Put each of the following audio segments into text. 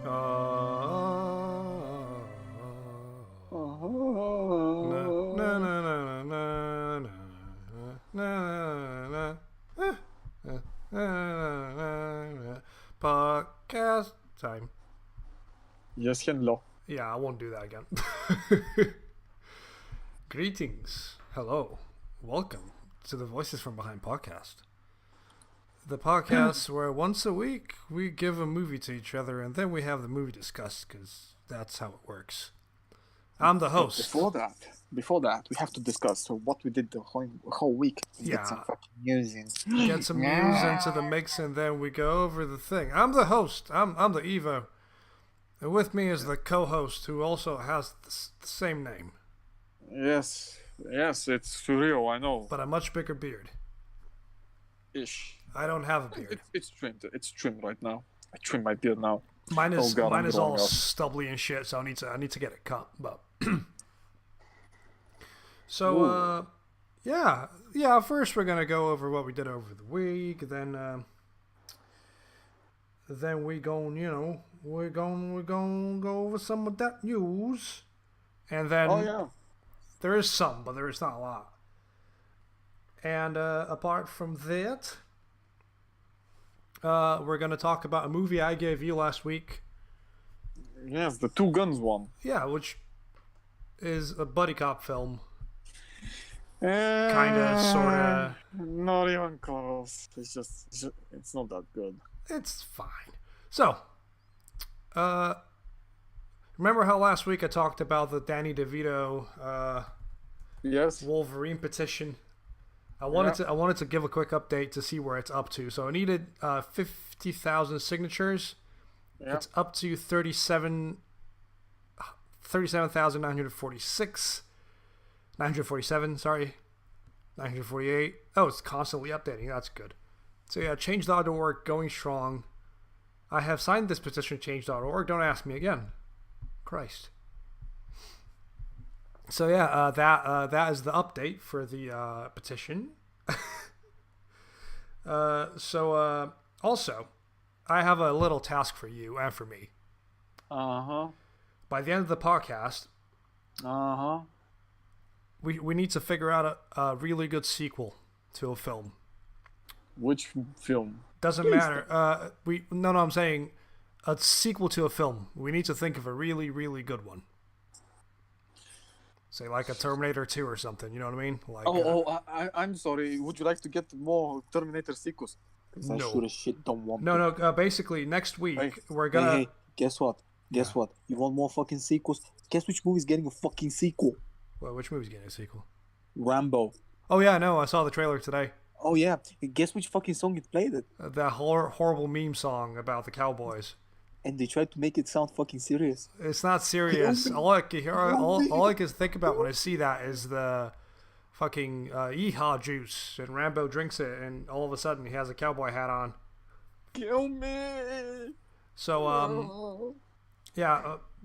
Podcast time. Yes, Henlo. Yeah, I won't do that again. Greetings. Hello. Welcome to the Voices from Behind podcast. The podcast where once a week we give a movie to each other and then we have the movie discussed because that's how it works. I'm the host. Before that, we have to discuss what we did the whole week. Get some fucking news in. Get some news into the mix and then we go over the thing. I'm the host. I'm the Evo. And with me is the co-host who also has the same name. Yes, it's surreal, I know. But a much bigger beard. Ish. I don't have a beard. It's trimmed right now. I trim my beard now. Mine is all up. stubbly and shit, so I need to get it cut. But so yeah. First we're gonna go over what we did over the week. Then we we're gonna go over some of that news, and then there is some, but there is not a lot. And apart from that, we're gonna talk about a movie I gave you last week. Yes, the Two Guns one. Yeah, which is a buddy cop film. Kinda, sorta. Not even close. It's not that good. It's fine. So, remember how last week I talked about the Danny DeVito Yes. Wolverine petition? I wanted to give a quick update to see where it's up to. So it needed 50,000 signatures. Yeah. It's up to 37,946. 947, sorry. 948. Oh, it's constantly updating. That's good. So yeah, change.org, going strong. I have signed this petition, change.org. Don't ask me again. Christ. So yeah, that is the update for the petition. Also, I have a little task for you and for me. By the end of the podcast, we need to figure out a really good sequel to a film. Which film? Doesn't matter. I'm saying a sequel to a film. We need to think of a really, really good one. Say like a Terminator 2 or something, you know what I mean? Like, I'm sorry. Would you like to get more Terminator sequels? Because I sure as shit don't want No, basically, next week, we're gonna... Hey, guess what? Guess what? You want more fucking sequels? Guess which movie's getting a fucking sequel? Well, which movie's getting a sequel? Rambo. Oh, yeah, no, I saw the trailer today. Oh, yeah. Guess which fucking song it played it? That horrible meme song about the cowboys. And they tried to make it sound fucking serious. It's not serious. All I can think about when I see that is the fucking yeehaw juice, and Rambo drinks it, and all of a sudden he has a cowboy hat on. Kill me. So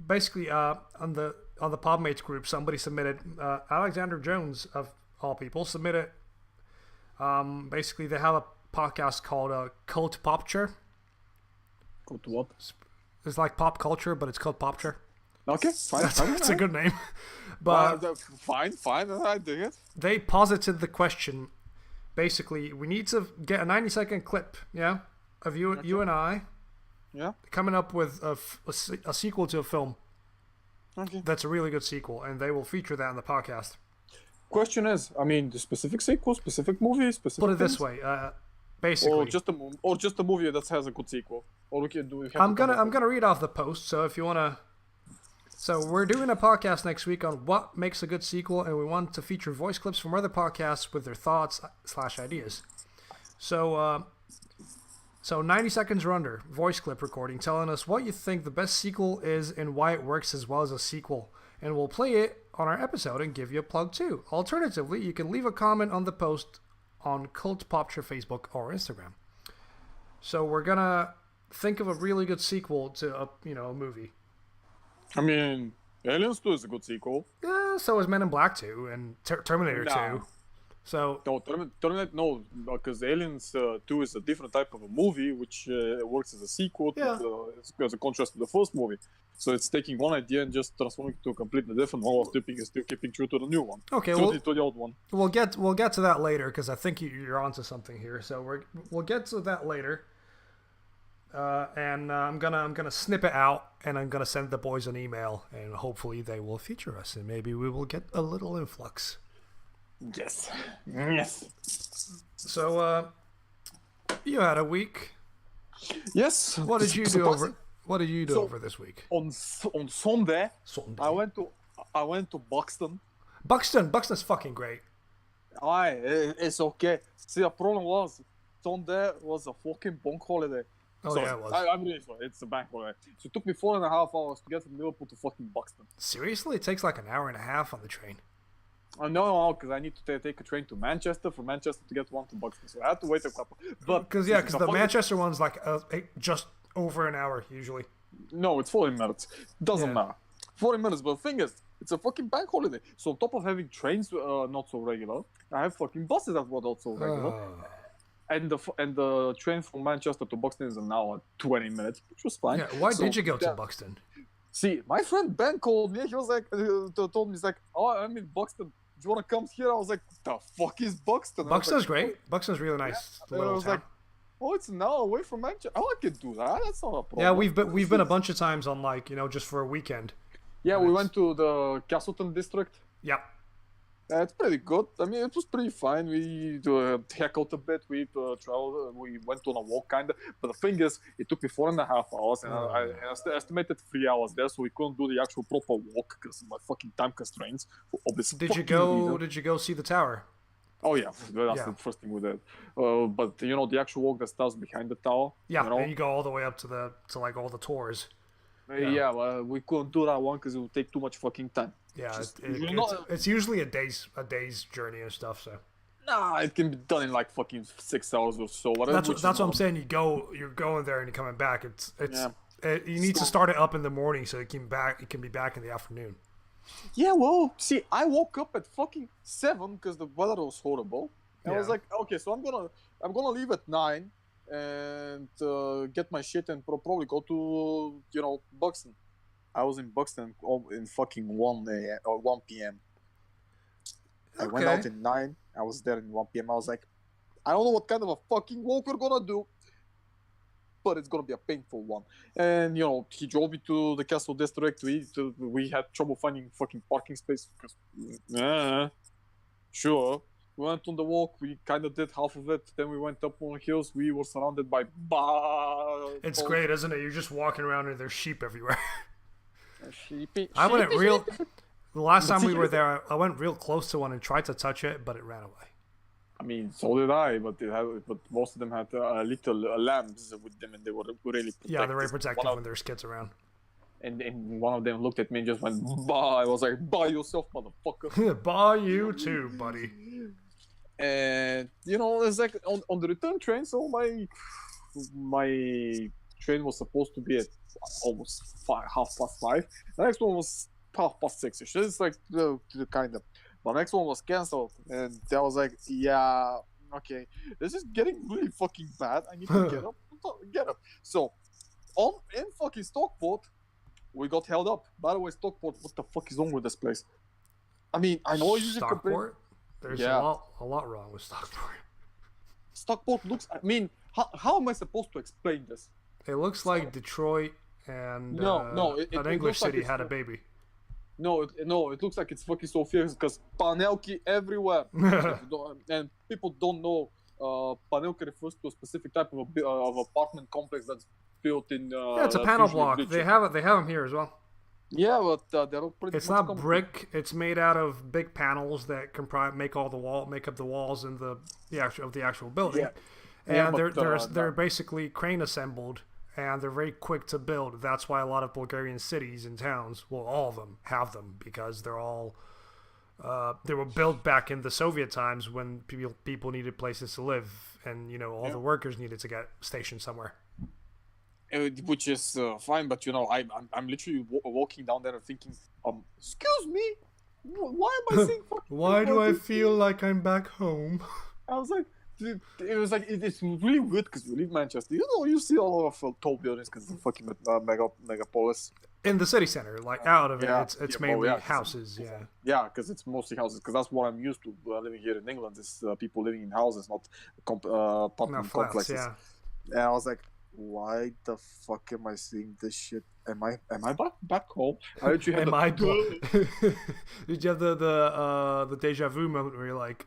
basically on the Podmates group, somebody submitted Alexander Jones of all people submitted. Basically, they have a podcast called Cult Popture. Cult what? It's like pop culture, but it's called Popture. Okay, fine. That's a good name. But fine. I dig it. They posited the question. Basically, we need to get a 90-second clip, of you and I, coming up with a sequel to a film. Okay. That's a really good sequel, and they will feature that in the podcast. Question is, the specific sequel, specific movie, specific. Put it this way, basically, or just a movie that has a good sequel, or we can do. I'm gonna read off the post, so if you wanna. So we're doing a podcast next week on what makes a good sequel, and we want to feature voice clips from other podcasts with their thoughts / ideas. So 90 seconds or under, voice clip recording telling us what you think the best sequel is and why it works as well as a sequel. And we'll play it on our episode and give you a plug too. Alternatively, you can leave a comment on the post on Cult Popture Facebook or Instagram. So we're gonna think of a really good sequel to a movie. Aliens 2 is a good sequel. Yeah, so is Men in Black 2 and Terminator 2. So No, Terminator, no, because Aliens 2 is a different type of a movie, which works as a sequel as a contrast to the first movie. So it's taking one idea and just transforming it to a completely different one, while still keeping true to the new one. Okay, to the old one. We'll get to that later because I think you're onto something here. So we'll get to that later. And I'm gonna snip it out, and I'm gonna send the boys an email, and hopefully they will feature us, and maybe we will get a little influx. Yes. So, you had a week. Yes. What did you do over this week? On Sunday, I went to Buxton. Buxton's fucking great. It's okay. See, the problem was Sunday was a fucking bank holiday. Oh, yeah, it was. I'm really sorry. It's a bank holiday. So it took me 4.5 hours to get from Liverpool to fucking Buxton. Seriously? It takes like an hour and a half on the train. No, because I need to take a train to Manchester, from Manchester to get one to Buxton. So I had to wait a couple. Because the Manchester one's like just over an hour usually. No, it's 40 minutes. Doesn't matter. 40 minutes, but the thing is, it's a fucking bank holiday. So on top of having trains not so regular, I have fucking buses that were not so regular. And the train from Manchester to Buxton is an hour, 20 minutes, which was fine. Yeah, why did you go to Buxton? See, my friend Ben called me. He was like, told me, he's like, oh, I'm in Buxton. Do you want to come here? I was like, the fuck is Buxton? Buxton's great. Buxton's really nice. I was like, oh, it's an hour away from Manchester. Oh, I can do that. That's not a problem. Yeah, we've been a bunch of times on just for a weekend. Yeah, we went to the Castleton district. Yeah. It's pretty good. I mean, it was pretty fine. We heckled a bit. We traveled. We went on a walk, kind of. But the thing is, it took me 4.5 hours, and I estimated 3 hours there, so we couldn't do the actual proper walk because of my fucking time constraints. Did you go see the tower? Oh yeah, that's the first thing we did. But the actual walk that starts behind the tower. Yeah, and you go all the way up to like all the tours. Yeah, well, we couldn't do that one because it would take too much fucking time. Yeah, it's usually a day's journey and stuff. So. Nah, it can be done in like fucking 6 hours or so. That's what I'm saying. You're going there and you're coming back. You need to start it up in the morning so it can be back in the afternoon. Yeah, well, see, I woke up at fucking 7 because the weather was horrible. And I was like, okay, so I'm gonna leave at 9 and get my shit and probably go to Buxton. I was in Buxton in fucking 1 p.m. I went out at 9. I was there in 1 p.m. I was like, I don't know what kind of a fucking walk we're gonna do, but it's gonna be a painful one. And he drove me to the Castle District. We had trouble finding fucking parking space because, sure. We went on the walk. We kind of did half of it. Then we went up on the hills. We were surrounded by It's great, isn't it? You're just walking around and there's sheep everywhere. Sheepy. The last time we were there, I went real close to one and tried to touch it, but it ran away. I mean, so did I, but most of them had little lambs with them, and they were really protected. Yeah, they're very protective when there's kids around. And one of them looked at me and just went, "Bah!" I was like, "Bah yourself, motherfucker." Bah you too, buddy. And it's like on the return train. So my train was supposed to be at almost 5:30. The next one was 6:30ish. It's like the kind of. The next one was cancelled, and I was like, yeah, okay, this is getting really fucking bad. I need to get up. So, in fucking Stockport, we got held up. By the way, Stockport, what the fuck is wrong with this place? I mean, I know you should complain. There's a lot wrong with Stockport. Stockport looks. I mean, how am I supposed to explain this? It looks like Detroit and an English city had a baby. No, it looks like it's fucking Sofia because panelki everywhere. And people don't know, panelki refers to a specific type of apartment complex that's built in. It's a panel block. They have them here as well. Yeah, but they're all pretty. It's not brick. It's made out of big panels that make up the walls and the actual building. Yeah. And they're basically crane assembled. And they're very quick to build. That's why a lot of Bulgarian cities and towns, well, all of them have them because they're all they were built back in the Soviet times when people needed places to live, and all the workers needed to get stationed somewhere. Which is fine, but I'm literally walking down there and thinking, excuse me, Why am I seeing fucking... Why do I feel like I'm back home? I was like, dude, it was like, it's really weird because we live in Manchester. You know, you see all of tall buildings because it's a fucking megapolis. In the city center, like out of Yeah, it, it's yeah, mainly well, yeah, houses. Yeah. Yeah, because it's mostly houses. Because that's what I'm used to living here in England. Is people living in houses, not apartment flats, complexes. yeah. And I was like, why the fuck am I seeing this shit? Am I back home? I actually had Did you have the deja vu moment where you're like,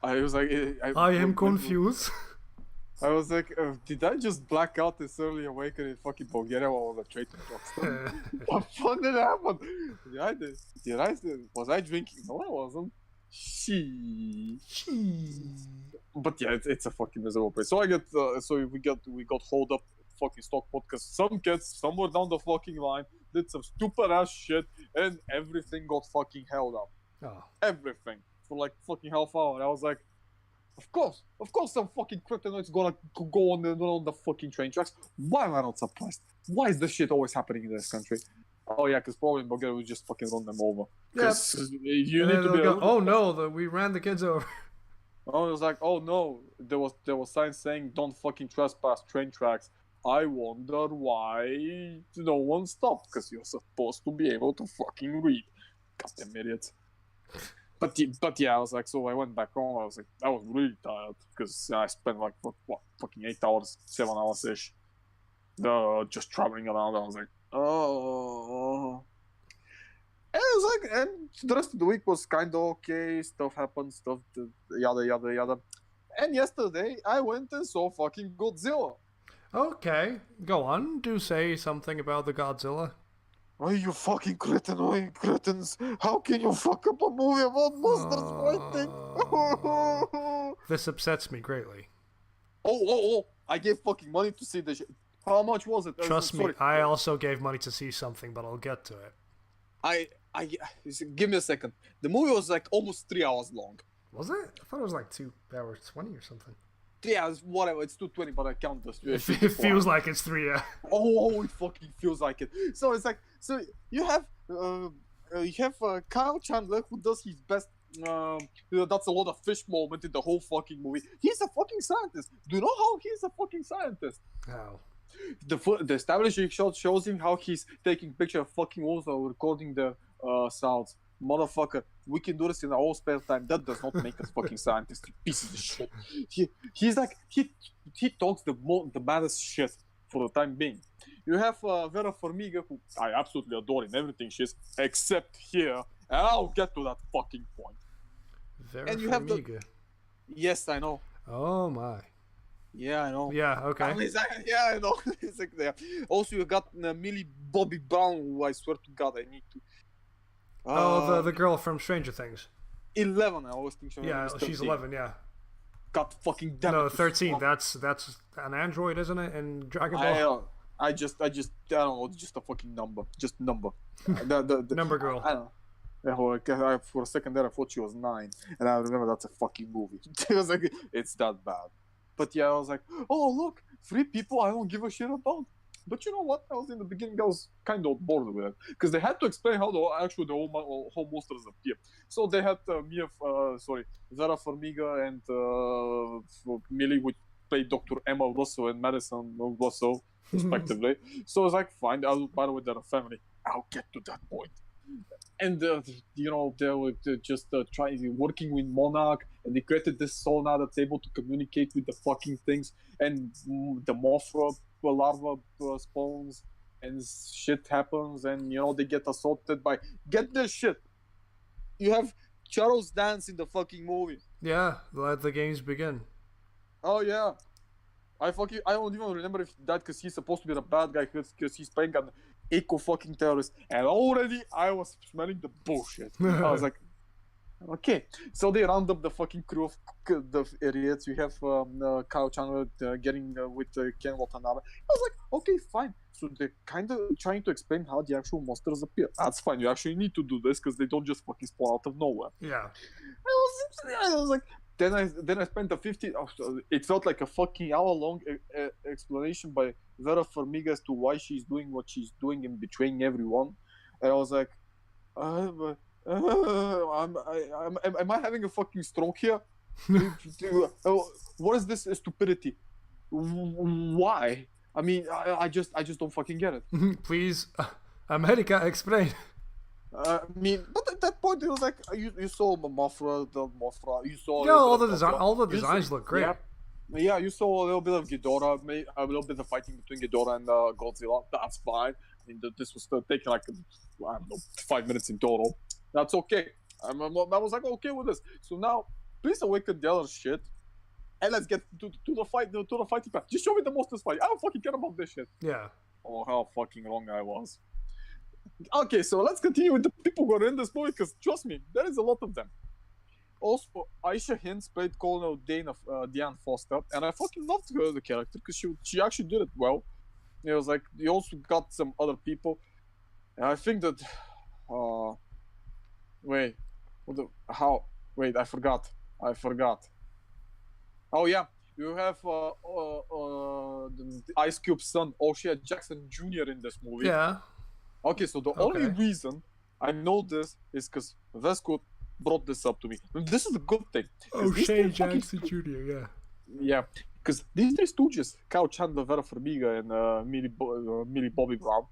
I was like, I am confused. I was like, did I just black out this early awakening in fucking Bulgaria while I was at Trading Trucks? What the fuck did happen? Was I drinking? No, I wasn't. But yeah, it's a fucking miserable place. So we got hold up fucking stock pot because some kids somewhere down the fucking line did some stupid ass shit and everything got fucking held up. Oh. Everything for like fucking half hour. And I was like, of course, some fucking cryptonoid's gonna go on the fucking train tracks. Why am I not surprised? Why is this shit always happening in this country? Oh yeah, because probably in Bulgaria we just fucking run them over. Yeah. You need to be. Oh no, we ran the kids over. Oh, it was like, oh no, there was signs saying don't fucking trespass train tracks. I wonder why no one stopped, because you're supposed to be able to fucking read. Goddamn idiots. But yeah, I was like, so I went back home. I was like, I was really tired because I spent like what fucking 8 hours, 7 hours ish, just traveling around. I was like, oh. And it was like, and the rest of the week was kind of okay. Stuff happened, yada yada yada. And yesterday I went and saw fucking Godzilla. Okay, go on. Do say something about the Godzilla. Why you fucking cretins? How can you fuck up a movie about monsters fighting? This upsets me greatly. Oh! I gave fucking money to see this shit. How much was it? Trust me, I also gave money to see something, but I'll get to it. Give me a second. The movie was like almost 3 hours long. Was it? I thought it was like 2 hours 20 or something. 3 hours, whatever. It's 2:20, but I count this. It feels like it's 3 hours. Oh, it fucking feels like it. So it's like, so you have Kyle Chandler who does his best. That's a lot of fish moment in the whole fucking movie. He's a fucking scientist. Do you know how he's a fucking scientist? How? The establishing shot shows him how he's taking picture of fucking wolves or recording the sounds. Motherfucker, we can do this in our own spare time. That does not make us fucking scientists. You pieces of shit. He's like he talks the baddest shit for the time being. You have Vera Farmiga, who I absolutely adore in everything she's, except here, and I'll get to that fucking point. Vera and you Farmiga. have yes, I know. Oh my. Yeah, I know. Yeah, okay. Yeah, I know. It's like there. Also, you got Millie Bobby Brown, who I swear to God, I need to. The girl from Stranger Things. 11, I always think. Yeah, she's 11. Yeah. God fucking damn it. No, 13. That's an android, isn't it? In Dragon Ball. I don't know. Just a fucking number. Just number. the number girl. I don't know. For a second there, I thought she was 9, and I remember that's a fucking movie. It was like, it's that bad. But yeah, I was like, oh look, 3 people I don't give a shit about. But you know what? I was in the beginning, I was kind of bored with it because they had to explain how the whole monsters appear. So they had Vera Farmiga and Millie would play Dr. Emma Russo and Madison Russo respectively. So I was like, fine. By the way, they're a family. I'll get to that point. And they were just working with Monarch, and they created this sonar that's able to communicate with the fucking things, and the Mothra larva spawns, and shit happens, and they get assaulted by. Get this shit. You have Charles Dance in the fucking movie. Yeah, let the games begin. Oh yeah. I don't even remember if that because he's supposed to be the bad guy because he's playing an eco-fucking terrorist, and already I was smelling the bullshit. I was like, okay. So they round up the fucking crew of the idiots. You have Kyle Chandler getting with Ken Watanabe. I was like, okay, fine. So they're kind of trying to explain how the actual monsters appear. That's fine. You actually need to do this because they don't just fucking spawn out of nowhere. Yeah. I was like. Then I spent it felt like a fucking hour-long explanation by Vera Farmiga as to why she's doing what she's doing and betraying everyone. And I was like, Am I having a fucking stroke here? What is this stupidity? Why? I mean, I just don't fucking get it. Please, America, explain. I mean, but at that point it was like you saw Mothra, you saw Yeah, all the designs look great. Yeah, you saw a little bit of Ghidorah, a little bit of fighting between Ghidorah and Godzilla. That's fine. I mean, this was still taking like, I don't know, 5 minutes in total. That's okay. I was like, okay with this. So now, please awaken the other shit, and let's get to the fight, to the fighting part. Just show me the monsters fight. I don't fucking care about this shit. Yeah. Oh, how fucking wrong I was. Okay, so let's continue with the people who are in this movie, because trust me, there is a lot of them. Also, Aisha Hinds played Colonel Diane Foster, and I fucking loved her, the character, because she actually did it well. It was like, you also got some other people, and I think that, wait, I forgot. Oh yeah, you have the Ice Cube's son, O'Shea Jackson Jr. in this movie. Yeah. Okay, so the only reason I know this is because Vesco brought this up to me. This is a good thing. O'Shea Jackson Jr., yeah. Yeah, because these three stooges, Kyle Chandler, Vera Farmiga, and Millie Bobby Brown,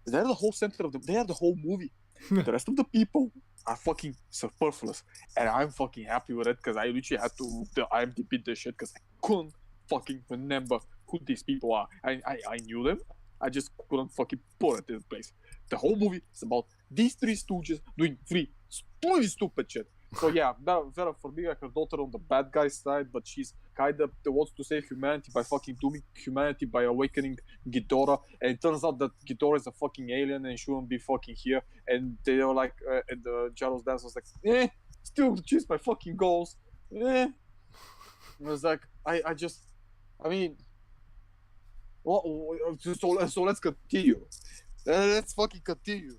they're the whole center of they are the whole movie. The rest of the people are fucking superfluous. And I'm fucking happy with it, because I literally had to IMDb this shit, because I couldn't fucking remember who these people are. I knew them, I just couldn't fucking put it in place. The whole movie is about these three stooges doing three really stupid shit. So yeah, Vera Farmiga, her daughter on the bad guy's side, but she's kind of wants to save humanity by fucking dooming humanity by awakening Ghidorah. And it turns out that Ghidorah is a fucking alien and shouldn't be fucking here. And they were like, and Jaros Dance was like, still choose my fucking goals. I was like, I mean, so let's continue. Let's fucking continue.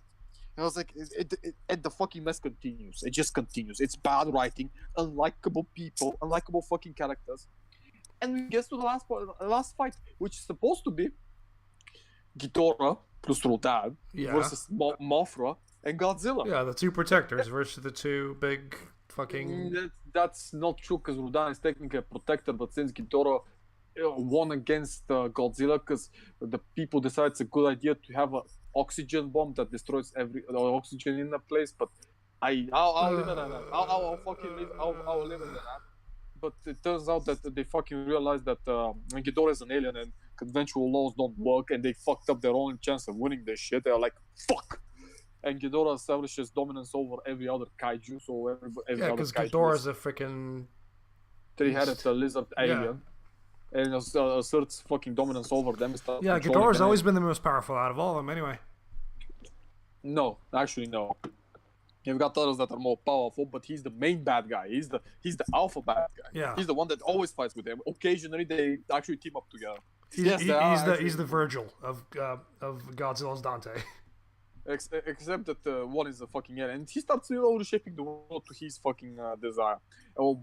I was like, the fucking mess continues. It just continues. It's bad writing, unlikable people, unlikable fucking characters. And we get to the last fight, which is supposed to be Ghidorah plus Rodan versus Mothra and Godzilla. Yeah, the two protectors versus the two big fucking... That's not true, because Rodan is technically a protector, but since Ghidorah won against Godzilla, because the people decide it's a good idea to have an oxygen bomb that destroys every oxygen in a place. But I'll live at that. I'll fucking live. I'll live at that. But it turns out that they fucking realized that Ghidorah is an alien and conventional laws don't work, and they fucked up their only chance of winning this shit. They're like, fuck. And Ghidorah establishes dominance over every other kaiju. So every other because kaiju Ghidorah's a freaking three-headed lizard alien. And asserts fucking dominance over them. Yeah, Ghidorah's always been the most powerful out of all of them, anyway. No, actually, no. You've got others that are more powerful, but he's the main bad guy. He's the alpha bad guy. Yeah. He's the one that always fights with him. Occasionally, they actually team up together. He's the Virgil of Godzilla's Dante. Except that one is a fucking alien, and he starts reshaping the world to his fucking desire,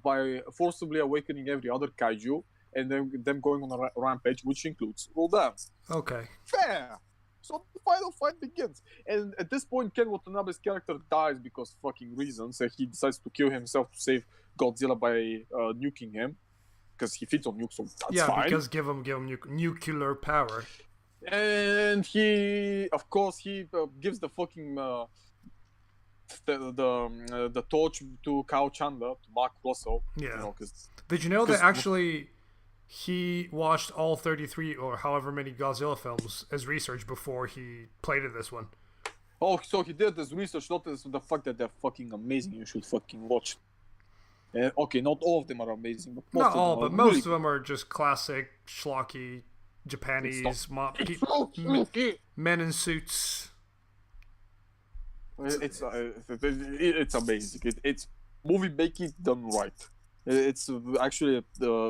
by forcibly awakening every other kaiju. And then them going on a rampage, which includes Rodan. Okay. Fair. So the final fight begins. And at this point, Ken Watanabe's character dies because fucking reasons. He decides to kill himself to save Godzilla by nuking him. Because he feeds on nukes, so that's fine. Yeah, because give him nuclear power. And he, of course, gives the fucking the torch to Kyle Chandler, to Mark Russell. Yeah. Did you know that actually... He watched all 33 or however many Godzilla films as research before he played in this one. Oh, so he did this research, not the fact that they're fucking amazing. You should fucking watch. Okay, not all of them are amazing, but most not of them all, are but most of them are just classic, schlocky, Japanese men in suits. It's amazing. It's movie making done right. It's actually a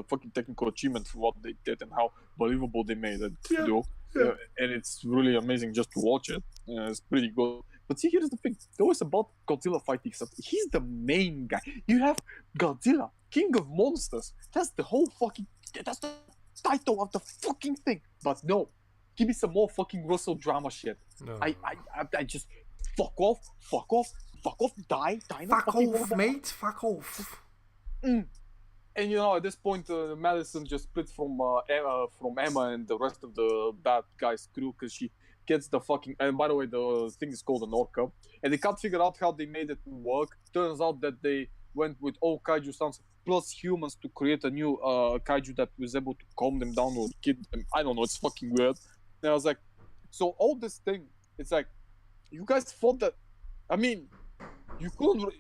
fucking technical achievement for what they did and how believable they made it to do. Yeah. And it's really amazing just to watch it. It's pretty good. But see, here's the thing. It's always about Godzilla fighting stuff. He's the main guy. You have Godzilla, King of Monsters. That's the whole fucking... That's the title of the fucking thing. But no. Give me some more fucking Russell drama shit. No. I just... fuck off, die now. Fuck off, mate. Fuck off. And you know, at this point, Madison just splits from Emma and the rest of the bad guys' crew because she gets the fucking. And by the way, the thing is called an orca, and they can't figure out how they made it work. Turns out that they went with all kaiju sounds plus humans to create a new kaiju that was able to calm them down or kill them. I don't know. It's fucking weird. And I was like, so all this thing, it's like, you guys thought that. I mean.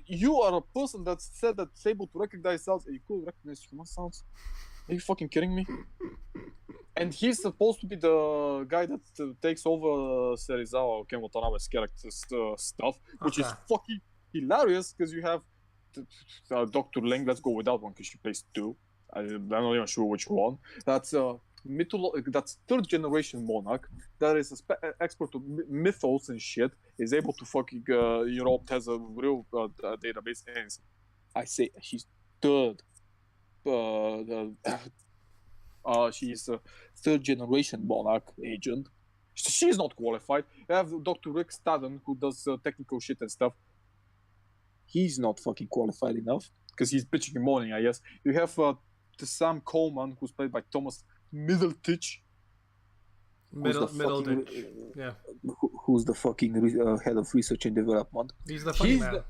You are a person that said that it's able to recognize sounds, and you couldn't recognize human sounds? Are you fucking kidding me? And he's supposed to be the guy that takes over Serizawa Ken Watanabe's character's stuff, which is fucking hilarious because you have Dr. Leng. Let's go with that one because she plays two. I'm not even sure which one. That's that's third generation monarch that is an expert of mythos and shit, is able to fucking has a real database, and I say she's third she's a third generation monarch agent. She's not qualified. You have Dr. Rick Staden who does technical shit and stuff. He's not fucking qualified enough because he's bitching in morning, I guess. You have the Sam Coleman who's played by Thomas Middleditch. Middleditch. Yeah. Who's the fucking head of research and development? He's the funny man.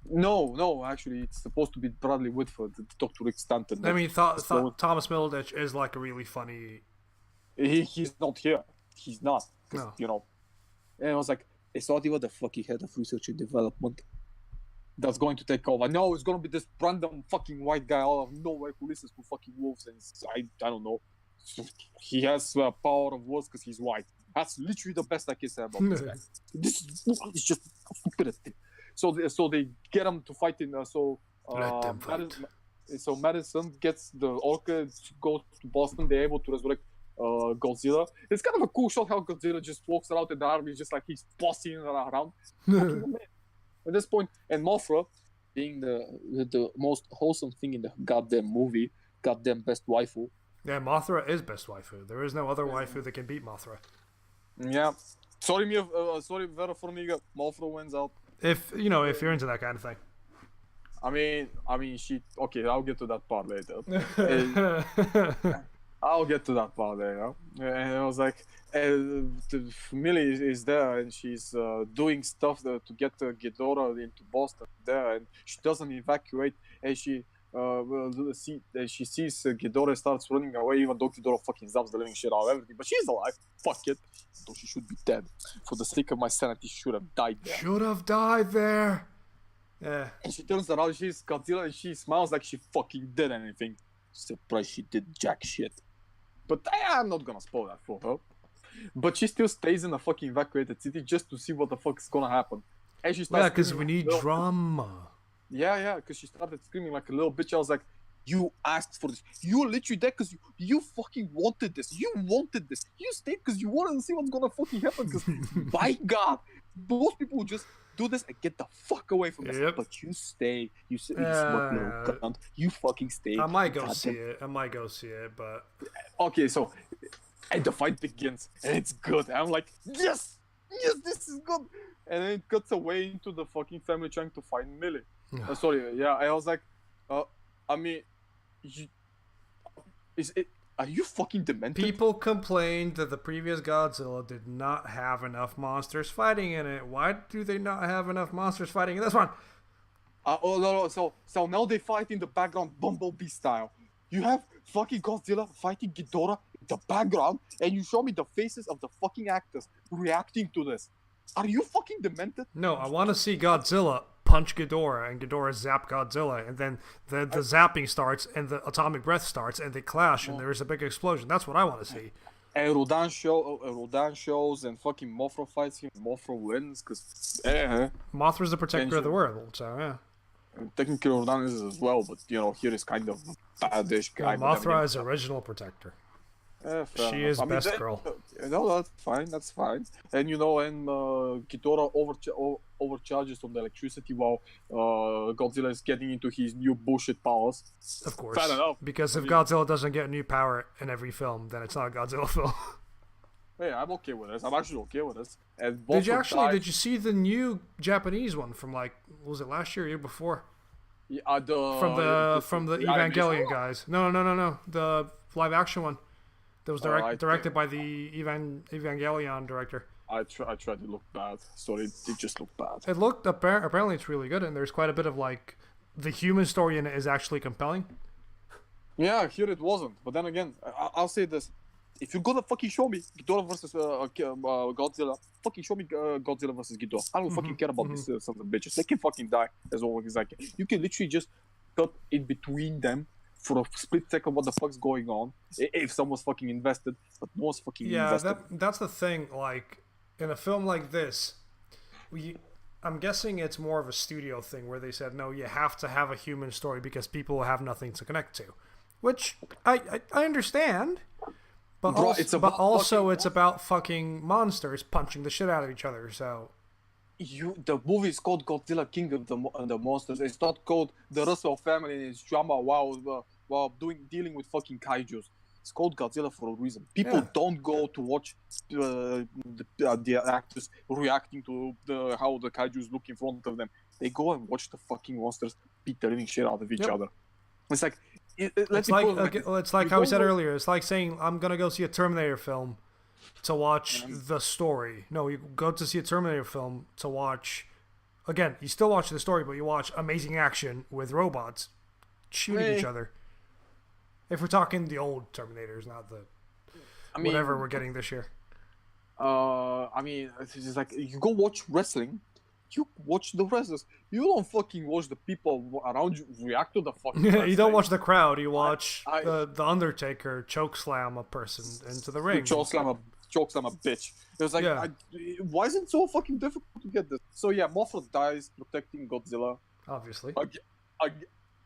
No, actually, it's supposed to be Bradley Whitford, Dr. Rick Stanton. I mean, Thomas Middleditch is like a really funny. He's not here. He's not. No. You know. And I was like, it's not even the fucking head of research and development that's going to take over. No, it's going to be this random fucking white guy out of nowhere who listens to fucking wolves, and I don't know. He has power of words because he's white. That's literally the best I can say about this guy. This is just stupidity. So they get him to fight in. So Madison gets the orca, goes to Boston. They're able to resurrect Godzilla. It's kind of a cool shot how Godzilla just walks around in the army, just like he's bossing around. At this point, and Mothra, being the most wholesome thing in the goddamn movie, goddamn best waifu. Yeah, Mothra is best waifu. There is no other waifu that can beat Mothra. Yeah. Sorry, Vera Farmiga. Mothra wins out. If you're into that kind of thing. I mean, she. Okay, I'll get to that part later. I'll get to that part later. And I was like, Millie is there, and she's doing stuff to get Ghidorah into Boston there, and she doesn't evacuate, and she sees Ghidorah starts running away, even though Ghidorah fucking zaps the living shit out of everything. But she's alive. Fuck it. Though she should be dead. For the sake of my sanity, she should have died there. Should have died there. Yeah. And she turns around, she's Godzilla, and she smiles like she fucking did anything. Surprised she did jack shit. But I'm not gonna spoil that for her. But she still stays in a fucking evacuated city just to see what the fuck is gonna happen. And she starts because we need drama. Yeah, because she started screaming like a little bitch. I was like, you asked for this. You literally there because you fucking wanted this. You wanted this. You stayed because you wanted to see what's gonna fucking happen. Because, by God, most people would just do this and get the fuck away from this. Yep. But you stay. You smart little cunt. You fucking stay. I might go see it, but... Okay, so... And the fight begins, and it's good. And I'm like, yes, this is good. And then it cuts away into the fucking family trying to find Millie. I was like, I mean, are you fucking demented? People complained that the previous Godzilla did not have enough monsters fighting in it. Why do they not have enough monsters fighting in this one? No. So now they fight in the background, Bumblebee style. You have fucking Godzilla fighting Ghidorah in the background, and you show me the faces of the fucking actors reacting to this. Are you fucking demented? No, I want to see Godzilla punch Ghidorah, and Ghidorah zap Godzilla, and then the zapping starts, and the atomic breath starts, and they clash, and there's a big explosion. That's what I want to see. And Rodan shows, and fucking Mothra fights him. Mothra wins, because... Mothra's the protector of the world, so yeah. Technically Rodan is as well, but here is kind of badish guy. Mothra is original protector. She is best girl. No, that's fine. And Ghidorah overcharges on the electricity while Godzilla is getting into his new bullshit powers. Of course. Fair enough. Because if Godzilla doesn't get new power in every film, then it's not a Godzilla film. Hey, I'm okay with this. I'm actually okay with this. And Did you see the new Japanese one from like, was it last year or year before? Yeah, From the animation Evangelion one? guys. No. The live action one that was I directed by the Evangelion director. I tried to look bad. Sorry, it just looked bad. It looked apparently it's really good, and there's quite a bit of like the human story in it is actually compelling. Yeah, here it wasn't. But then again, I'll say this: if you're gonna fucking show me Ghidorah versus Godzilla, fucking show me Godzilla versus Ghidorah. I don't fucking care about these sons of bitches. They can fucking die as long as I can. You can literally just cut in between them for a split second what the fuck's going on if someone's fucking invested, but no one's fucking invested. That's the thing. Like in a film like this, I'm guessing it's more of a studio thing where they said no, you have to have a human story because people have nothing to connect to, which I understand. But Bro, it's about fucking monsters punching the shit out of each other. So the movie is called Godzilla King of the Monsters. It's not called the Russell Family and its drama while dealing with fucking kaijus. It's called Godzilla for a reason. People don't go to watch the actors reacting to how the kaijus look in front of them. They go and watch the fucking monsters beat the living shit out of each other. It's like it's like how we said earlier. It's like saying I'm gonna go see a Terminator film to watch the story. No, you go to see a Terminator film to watch. Again, you still watch the story, but you watch amazing action with robots shooting each other. If we're talking the old Terminators, not the whatever we're getting this year. It's just like you go watch wrestling. You watch the wrestlers. You don't fucking watch the people around you react to the fucking wrestling. You don't watch the crowd. You watch the Undertaker chokeslam a person into the ring. Chokeslam a bitch. It was like, why is it so fucking difficult to get this? So yeah, Mothra dies protecting Godzilla. Obviously.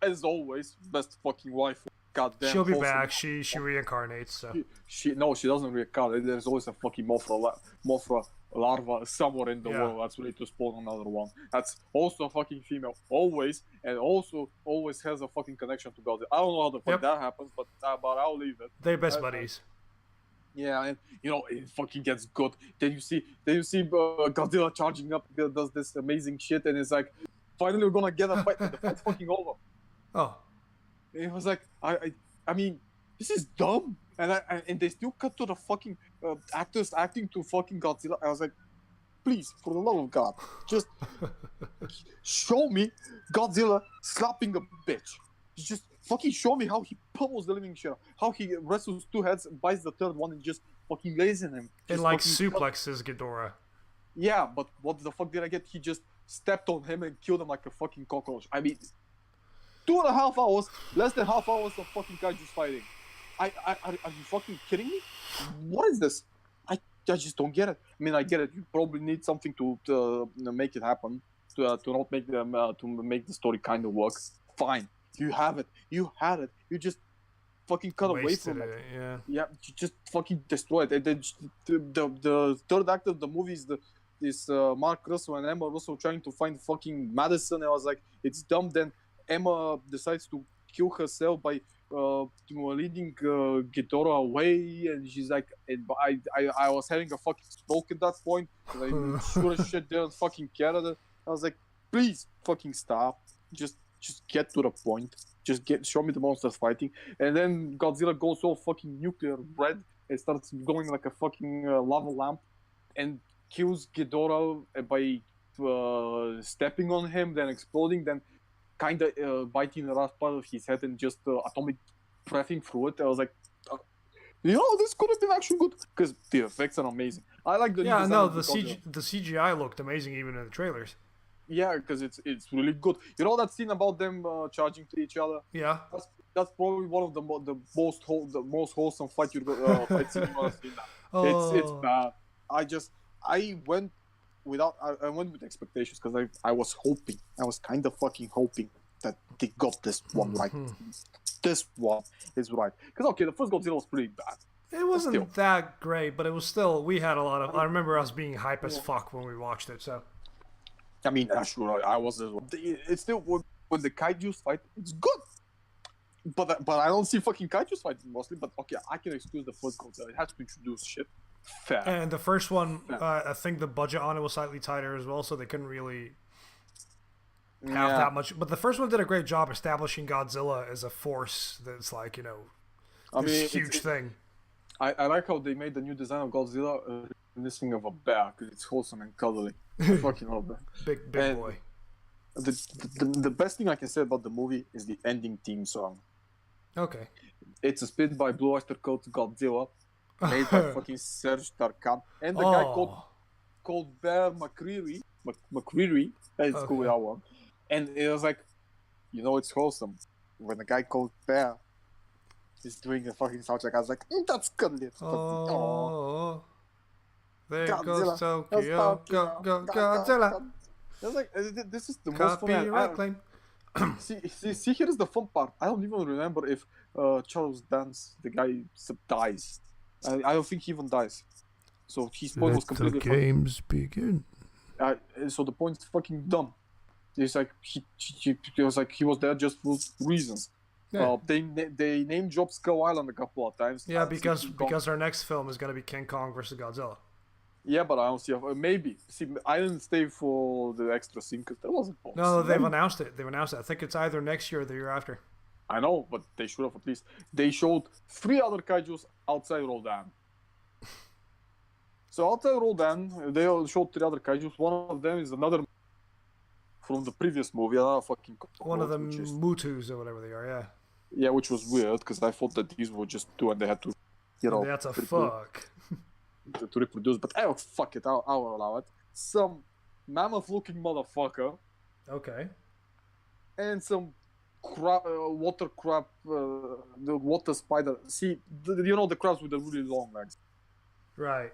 As always, best fucking wife. Goddamn. She'll be back. She reincarnates. So. She doesn't reincarnate. There's always a fucking Mothra larva somewhere in the world that's ready to spawn another one. That's also a fucking female, always, and also always has a fucking connection to Godzilla. I don't know how the fuck that happens, but I'll leave it. They're best buddies. Yeah, and it fucking gets good. Then you see Godzilla charging up, does this amazing shit, and it's like, finally we're gonna get a fight. The fight's fucking over. Oh. And it was like, I mean, this is dumb. And they still cut to the fucking actors acting to fucking Godzilla. I was like, please, for the love of God, just show me Godzilla slapping a bitch. Just fucking show me how he pummels the living shit out. How he wrestles two heads, bites the third one, and just fucking lays in him. And like suplexes Ghidorah. Yeah, but what the fuck did I get? He just stepped on him and killed him like a fucking cockroach. I mean, 2.5 hours, less than half hours of fucking kaijus fighting. Are you fucking kidding me? What is this? I just don't get it. I mean, I get it. You probably need something to make it happen, to not make them to make the story kind of work. Fine, you have it. You had it. You just fucking cut away from it. Yeah. Yeah, you just fucking destroyed it. And then the third act of the movie is Mark Russell and Emma Russell trying to find fucking medicine. I was like, it's dumb. Then Emma decides to kill herself by leading Ghidorah away, and she's like, I was having a fucking stroke at that point. I sure as shit didn't fucking care. I was like, please fucking stop. Just get to the point. Just show me the monsters fighting. And then Godzilla goes all fucking nuclear red and starts going like a fucking lava lamp and kills Ghidorah by stepping on him, then exploding, then kind of biting the last part of his head and just atomic breathing through it. I was like, this could have been actually good because the effects are amazing. I like the the CGI looked amazing even in the trailers. Yeah, because it's really good. You know that scene about them charging to each other? Yeah. That's probably one of the most wholesome fight scene you're gonna see now. It's bad. I went with expectations because I was kind of fucking hoping that they got this one right. This one is right. Because the first Godzilla was pretty bad. It wasn't that great, but it was still. We had a lot of. I remember us being hype as fuck when we watched it. So. I mean, sure, I was as well. It's still when the kaijus fight, it's good. But I don't see fucking kaijus fighting mostly. But okay, I can excuse the first Godzilla. It has to introduce shit. fair. And the first one, I think the budget on it was slightly tighter as well, so they couldn't really have that much. But the first one did a great job establishing Godzilla as a force that's like, this huge thing. I like how they made the new design of Godzilla reminiscing of a bear because it's wholesome and cuddly. I fucking love that. Big boy. The best thing I can say about the movie is the ending theme song. Okay. It's a spit by Blue Oyster Cult Godzilla, made by fucking Serge Tarkan, and the guy called Bear McCreary. McCreary, let's go with that one. And it was like, it's wholesome when the guy called Bear is doing a fucking soundtrack. I was like, that's cuddly. Oh, there Godzilla. goes Tokyo. Go, Godzilla. I was like, this is the most fun. See, here's the fun part. I don't even remember if Charles Dance, the guy, dies. I don't think he even dies. So his point was completely. Let the games begin. So the point is fucking dumb. It's like he was there just for reasons. Yeah. They named Job Skull Island a couple of times. Yeah, because our next film is gonna be King Kong versus Godzilla. Yeah, but I don't see. Maybe. See, I didn't stay for the extra scene because there wasn't. No, they've announced it. I think it's either next year or the year after. I know, but they should have at least. They showed 3 other kaijus outside Rodan. So outside Rodan, they showed 3 other kaijus. One of them is another from the previous movie. Another fucking. One of them Mutus or whatever they are. Yeah. Yeah, which was weird because I thought that these were just 2 and they had to, That's a fuck. To reproduce, but fuck it, I'll allow it. Some mammoth-looking motherfucker. Okay. And some water crab, the water spider. See, the crabs with the really long legs. Right.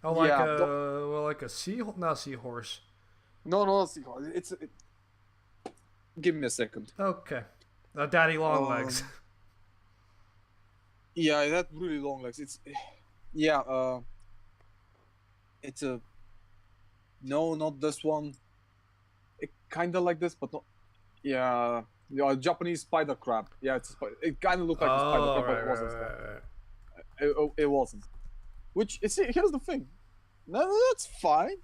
Oh, like a seahorse. No, not seahorse. Give me a second. Okay. Daddy long legs. Yeah, that really long legs. It's a. No, not this one. It kind of like this, but not. Yeah, Japanese spider crab. Yeah, it kind of looked like a spider crab, but it wasn't. Right. It wasn't. Here's the thing. No, that's fine.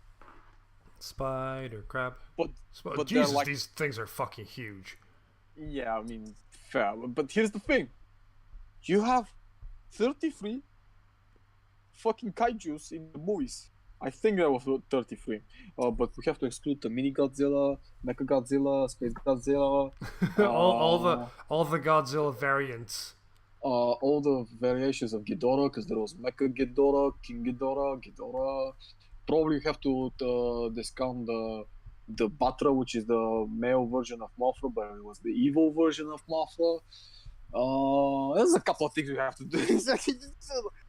Spider crab. But Jesus, these things are fucking huge. Yeah, I mean, fair. But here's the thing. You have 33 fucking kaijus in the movies. I think there was 33. But we have to exclude the Mini Godzilla, Mecha Godzilla, Space Godzilla. all the Godzilla variants. All the variations of Ghidorah, because there was Mecha Ghidorah, King Ghidorah. Probably have to discount the Batra, which is the male version of Mothra, but it was the evil version of Mothra. There's a couple of things we have to do.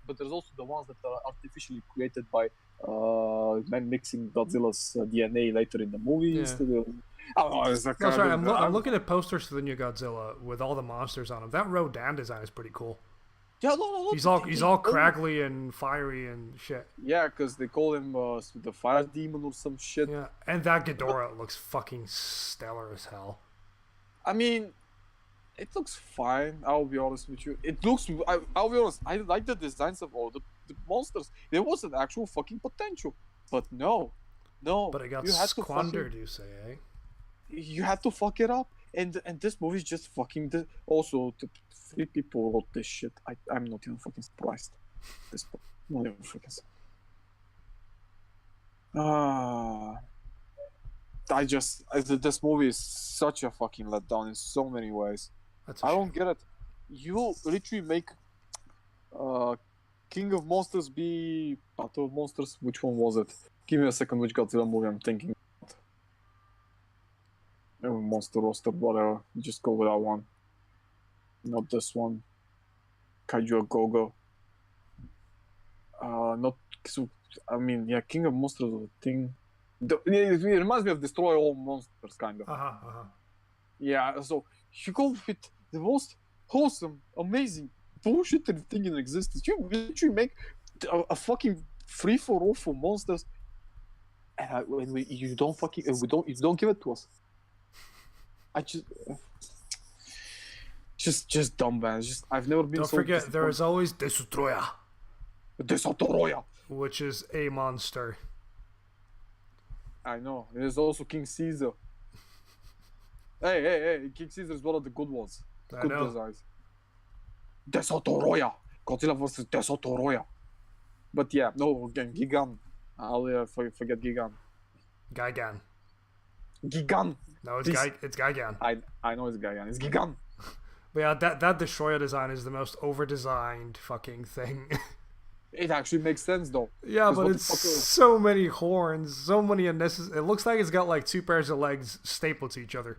But there's also the ones that are artificially created by mixing Godzilla's DNA later in the movies. Yeah. Sorry, I'm looking at posters for the new Godzilla with all the monsters on them. That Rodan design is pretty cool. Yeah, no. He's all craggly and fiery and shit. Yeah, because they call him the fire demon or some shit. Yeah, and that Ghidorah looks fucking stellar as hell. I mean, it looks fine. I'll be honest with you. I'll be honest. I like the designs of all the monsters. There was an actual fucking potential, but no. But it got squandered. You say, eh? You had to fuck it up, and this movie's just fucking. Also, the 3 people wrote this shit. I'm not even fucking surprised. Not even fucking. This movie is such a fucking letdown in so many ways. I don't get it. You literally make King of Monsters be Battle of Monsters. Which one was it? Give me a second. Which Godzilla movie I'm thinking about? Monster Roster, whatever. Just go with that one. Not this one. Kaiju Gogo. Not. So, I mean, yeah, King of Monsters is a thing. It reminds me of Destroy All Monsters, kind of. Yeah, so you go with the most wholesome, amazing, bullshitty thing in existence. You literally make a fucking free-for-all for monsters, and you don't give it to us. Just dumb, man. I've never been. Don't forget, there is always Destroyer. Desatoroya. which is a monster. I know. There's also King Caesar. Hey! King Caesar is one of the good ones. I know. Designs. Desatoroya. Godzilla vs. Desatoroya. But yeah, no, again, Gigan. I'll forget Gigan. Gigan. Gigan. No, it's Gigan. I know it's Gigan. It's Gigan. But yeah, that destroyer design is the most over-designed fucking thing. It actually makes sense though. Yeah, but it's so many horns, so many unnecessary. It looks like it's got like 2 pairs of legs stapled to each other.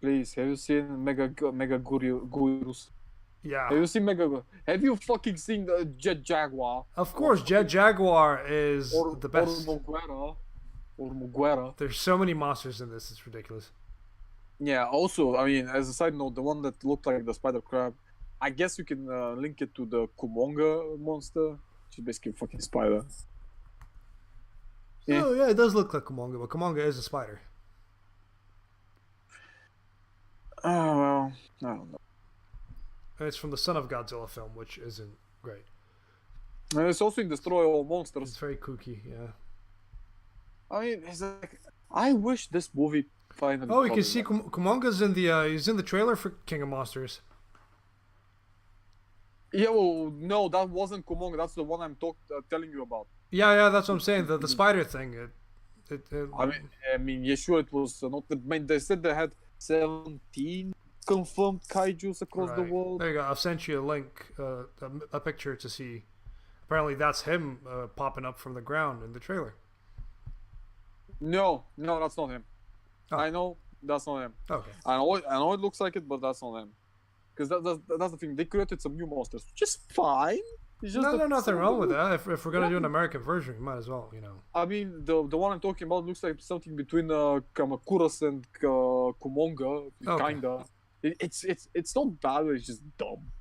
Please, have you seen Mega Gurus? Yeah. Have you seen Have you fucking seen the Jet Jaguar? Of course, Jet Jaguar is the best. Or Muguera. There's so many monsters in this, it's ridiculous. Yeah, also, I mean, as a side note, the one that looked like the spider crab, I guess you can link it to the Kumonga monster, which is basically a fucking spider. Yeah. Oh, yeah, it does look like Kumonga, but Kumonga is a spider. Oh, well, I don't know. And it's from the Son of Godzilla film, which isn't great. And it's also in Destroy All Monsters. It's very kooky, yeah. I mean, it's like, I wish this movie finally. Oh, you can see Kumonga's in the he's in the trailer for King of Monsters. Yeah, well, no, that wasn't Kumonga. That's the one I'm telling you about. Yeah, that's what I'm saying. The spider thing. I mean, yeah, sure, it was not. They said they had 17 confirmed kaijus across the world. There you go. I've sent you a link, a picture to see. Apparently, that's him popping up from the ground in the trailer. No, that's not him. Oh. I know that's not him. Okay. I know it looks like it, but that's not him. Because that's the thing. They created some new monsters, which is fine. It's just nothing wrong with that. If we're gonna do an American version, we might as well, you know. I mean, the one I'm talking about looks like something between Kamakuras and Kumonga, kinda. It's not bad, it's just dumb.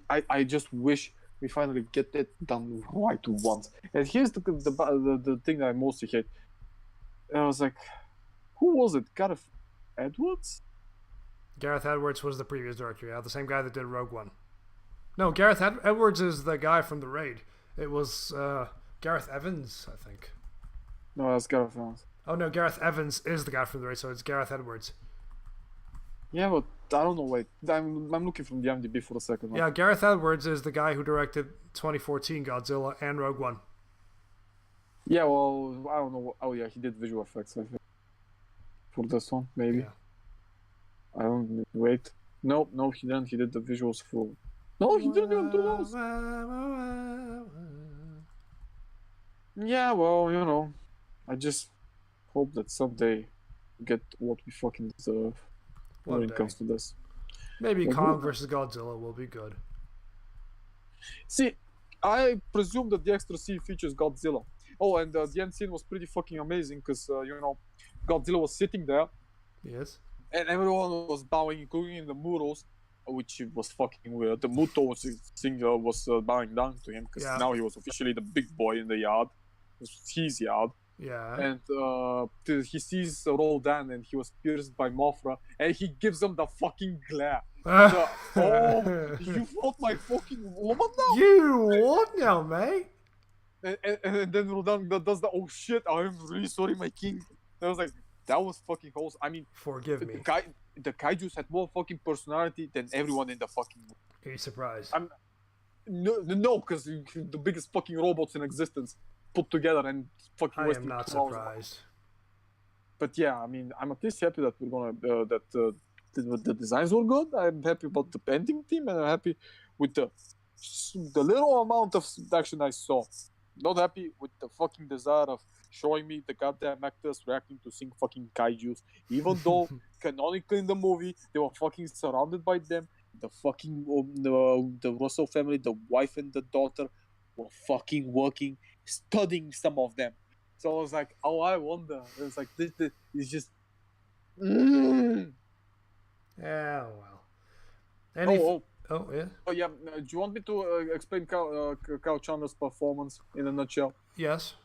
I just wish we finally get it done right once. And here's the thing I mostly hate. I was like, who was it? Gareth Edwards? Gareth Edwards was the previous director, yeah, the same guy that did Rogue One. No, Gareth Edwards is the guy from The Raid. It was Gareth Evans, I think. No, that's Gareth Evans. Oh no, Gareth Evans is the guy from The Raid, so it's Gareth Edwards. Yeah, but I don't know. Wait, I'm looking from the IMDb for a second. Yeah, Gareth Edwards is the guy who directed 2014 Godzilla and Rogue One. Yeah, well, I don't know. Oh yeah, he did visual effects, I think. For this one, maybe. Yeah. I don't wait. No, he didn't. He did the visuals for. No, he didn't even do those. Yeah, well, you know, I just hope that someday we get what we fucking deserve when it comes to this. Maybe Kong vs. Godzilla will be good. See, I presume that the extra scene features Godzilla. Oh, and the end scene was pretty fucking amazing because, you know, Godzilla was sitting there. Yes. And everyone was bowing, including in the Muros, which was fucking weird. The Muto singer was bowing down to him because now he was officially the big boy in the yard. It was his yard. Yeah. And he sees Roldan and he was pierced by Mothra and he gives him the fucking glare. You fought my fucking woman now? You what now, mate? And then Roldan does the oh shit, I'm really sorry, my king. And I was like, that was fucking awesome. I mean, forgive me. The kaijus had more fucking personality than everyone in the fucking movie. Are you surprised? No, because the biggest fucking robots in existence put together and fucking. I am not surprised. But yeah, I mean, I'm at least happy that we're gonna the designs were good. I'm happy about the painting team, and I'm happy with the little amount of action I saw. Not happy with the fucking desire of showing me the goddamn actors reacting to seeing fucking kaijus, even though canonically in the movie they were fucking surrounded by them. The fucking the Russell family, the wife and the daughter, were fucking working, studying some of them. So I was like, oh, I wonder. It was like this is just. Yeah, well. Yeah. Oh yeah. Do you want me to explain Kyle Chandler's performance in a nutshell? Yes.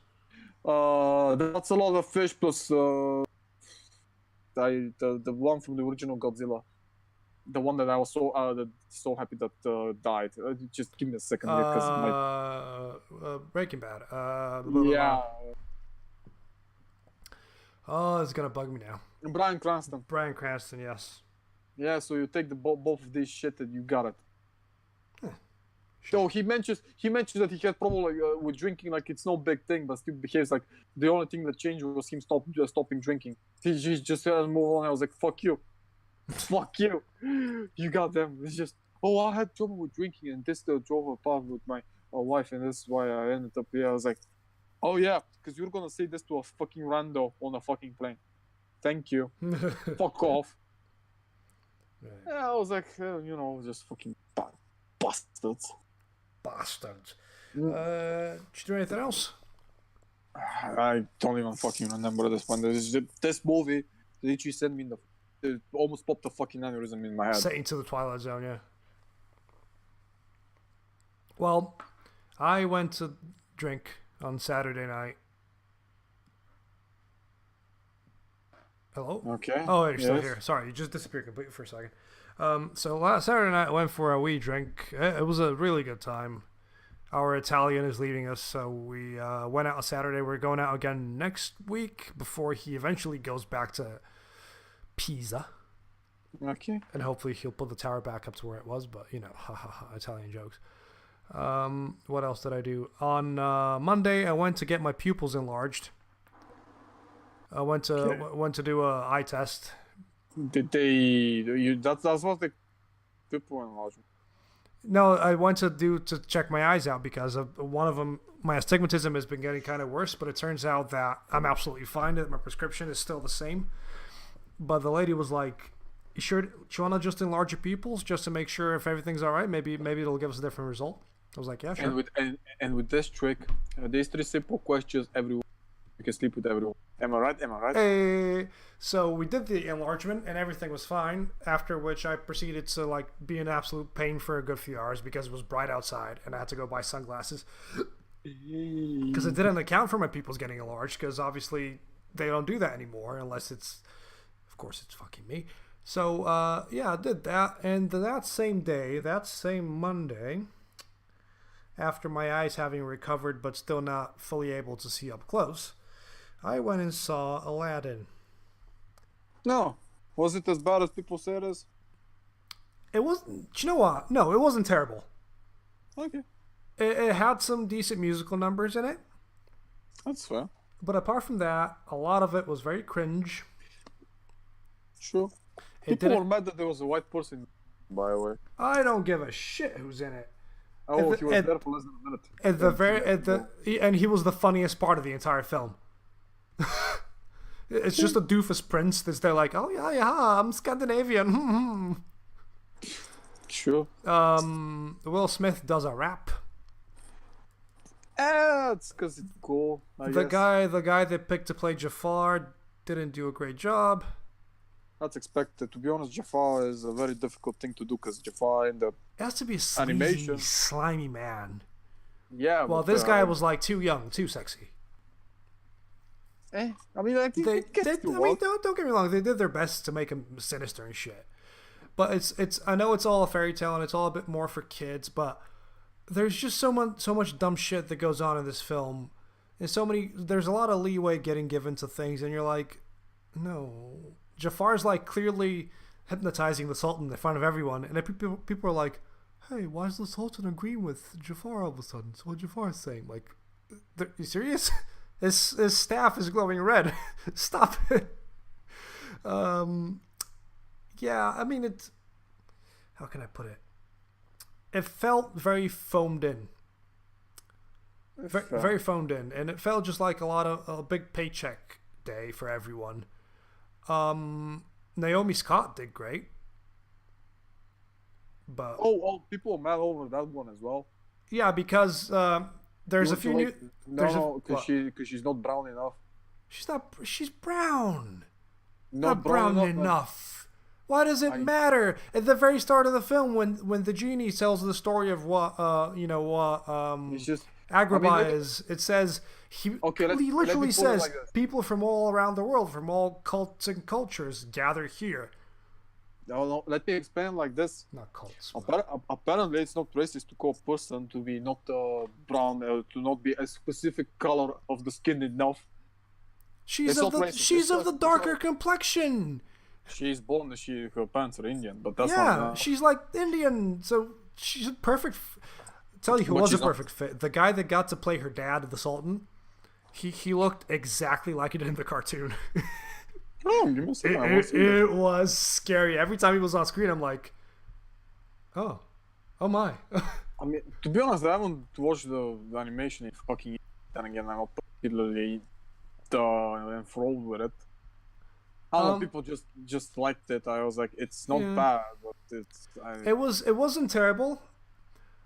That's a lot of fish plus the one from the original Godzilla. the one that I was so happy that died. Just give me a second here, because Breaking Bad. yeah. Oh, it's gonna bug me now. Bryan Cranston. Bryan Cranston, yes. Yeah, so you take the both of these shit and you got it. Sure. So he mentions that he had problem with drinking, like it's no big thing, but still behaves like the only thing that changed was him stopping drinking. He just move on. I was like, fuck you, fuck you, you got them. It's just, oh, I had trouble with drinking, and this drove apart with my wife, and this is why I ended up here. I was like, oh yeah, because you're gonna say this to a fucking rando on a fucking plane. Thank you. Fuck off. Right. Yeah, I was like, just fucking bastards. Bastards. Did you do anything else? I don't even fucking remember this one. This movie literally sent me it almost popped a fucking aneurysm in my head. Set into the Twilight Zone, yeah. Well, I went to drink on Saturday night. Hello? Okay. Oh, you're still here. Sorry, you just disappeared completely for a second. So last Saturday night I went for a wee drink. It was a really good time. Our Italian is leaving us, so we went out on Saturday. We're going out again next week before he eventually goes back to Pisa. Okay. And hopefully he'll put the tower back up to where it was, but Italian jokes. What else did I do? On Monday I went to get my pupils enlarged. I went to do a eye test. Did they? That's what the people enlargement. No, I went to check my eyes out because of one of them. My astigmatism has been getting kind of worse, but it turns out that I'm absolutely fine. That my prescription is still the same. But the lady was like, "You sure? Do you want to just enlarge your pupils just to make sure if everything's all right? Maybe it'll give us a different result." I was like, "Yeah, sure." And with this trick, these 3 simple questions, everyone you can sleep with everyone. Am I right? Hey, so we did the enlargement and everything was fine. After which I proceeded to be in absolute pain for a good few hours because it was bright outside and I had to go buy sunglasses because it didn't account for my pupils getting enlarged because obviously they don't do that anymore unless it's fucking me. So I did that, and that same day, that same Monday, after my eyes having recovered but still not fully able to see up close, I went and saw Aladdin. No. Was it as bad as people say it is? It wasn't. You know what? No, it wasn't terrible. Okay. It had some decent musical numbers in it. That's fair. But apart from that, a lot of it was very cringe. Sure. People were mad that there was a white person, by the way. I don't give a shit who's in it. Oh, he was there for less than a minute. And he was the funniest part of the entire film. It's just a doofus prince that's there like, oh yeah, I'm Scandinavian. Sure. Will Smith does a rap. It's because it's cool. The guy they picked to play Jafar didn't do a great job. That's expected. To be honest, Jafar is a very difficult thing to do because Jafar in the it has to be a sleazy, animation, slimy man. Yeah. Well, this guy was too young, too sexy. I mean, I think don't get me wrong. They did their best to make him sinister and shit. But it's. I know it's all a fairy tale and it's all a bit more for kids. But there's just so much dumb shit that goes on in this film, and there's a lot of leeway getting given to things, and you're like, no. Jafar's clearly hypnotizing the Sultan in front of everyone, and people are like, hey, why is the Sultan agreeing with Jafar all of a sudden? So what Jafar's saying? Are you serious? His staff is glowing red. Stop it. Yeah, I mean, how can I put it? It felt very foamed in. Very foamed in. And it felt just like a big paycheck day for everyone. Naomi Scott did great. But people are mad over that one as well. Yeah, because there's a few new. No, because she's not brown enough. She's brown. Not brown enough. Why does it matter? At the very start of the film, when the genie tells the story of what it's just Agrabah is, it says he literally says people from all around the world, from all cults and cultures, gather here. No, let me explain like this. Not cults. Apparently, it's not racist to call a person to be not brown, to not be a specific color of the skin enough. She's of the darker complexion. She's born. Her parents are Indian, but that's not. She's like Indian, so she's a perfect. Tell you who was a perfect fit. The guy that got to play her dad, the Sultan. He looked exactly like he did in the cartoon. Oh, give me a second. It was scary. Every time he was on screen, I'm like, oh my. I mean, to be honest, I haven't watched the animation in fucking. Then again, I'm not particularly enthralled with it. I don't know, people just liked it. I was like, it's not bad, but it wasn't terrible.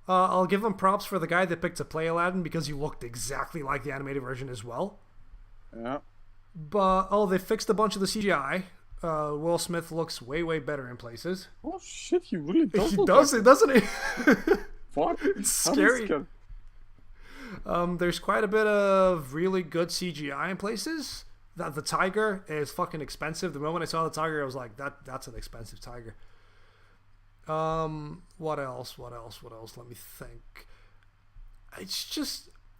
I'll give them props for the guy that picked to play Aladdin because he looked exactly like the animated version as well. Yeah. But they fixed a bunch of the CGI. Will Smith looks way better in places. Oh shit, he really does. He does it, doesn't he? Fuck, it's scary. There's quite a bit of really good CGI in places. The tiger is fucking expensive. The moment I saw the tiger, I was like, that's an expensive tiger. What else? Let me think.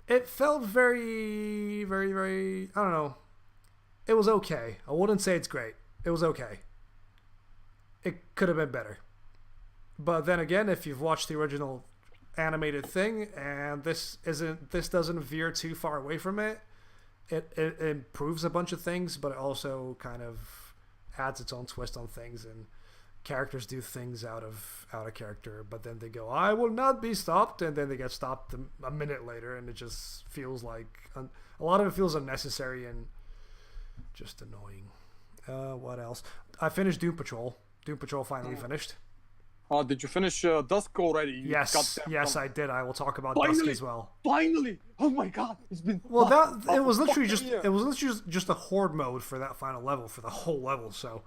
It felt very, very, very, I don't know. It was okay. I wouldn't say it's great. It was okay. It could have been better. But then again, if you've watched the original animated thing and this doesn't veer too far away from it, it improves a bunch of things, but it also kind of adds its own twist on things, and characters do things out of character, but then they go, I will not be stopped, and then they get stopped a minute later, and it just feels like a lot of it feels unnecessary and just annoying. What else? I finished Doom Patrol. Doom Patrol finally finished. Did you finish Dusk already? Yes, I did. I will talk about Dusk as well. Finally! Oh my god, it's been. Well, it was literally just a horde mode for that final level, for the whole level. So.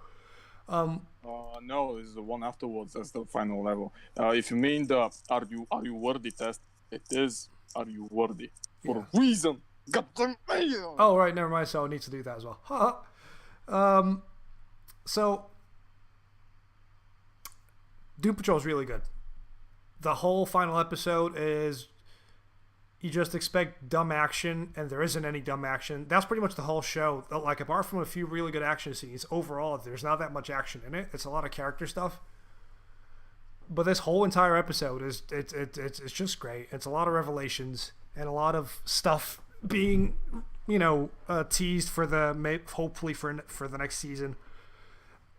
No, it's the one afterwards. That's the final level. If you mean the are you worthy test, it is are you worthy for a reason. God damn it. Oh right, never mind. So I need to do that as well. So Doom Patrol is really good. The whole final episode is you just expect dumb action, and there isn't any dumb action. That's pretty much the whole show. Like, apart from a few really good action scenes, overall, there's not that much action in it. It's a lot of character stuff. But this whole entire episode it's just great. It's a lot of revelations and a lot of stuff being, teased for hopefully for the next season.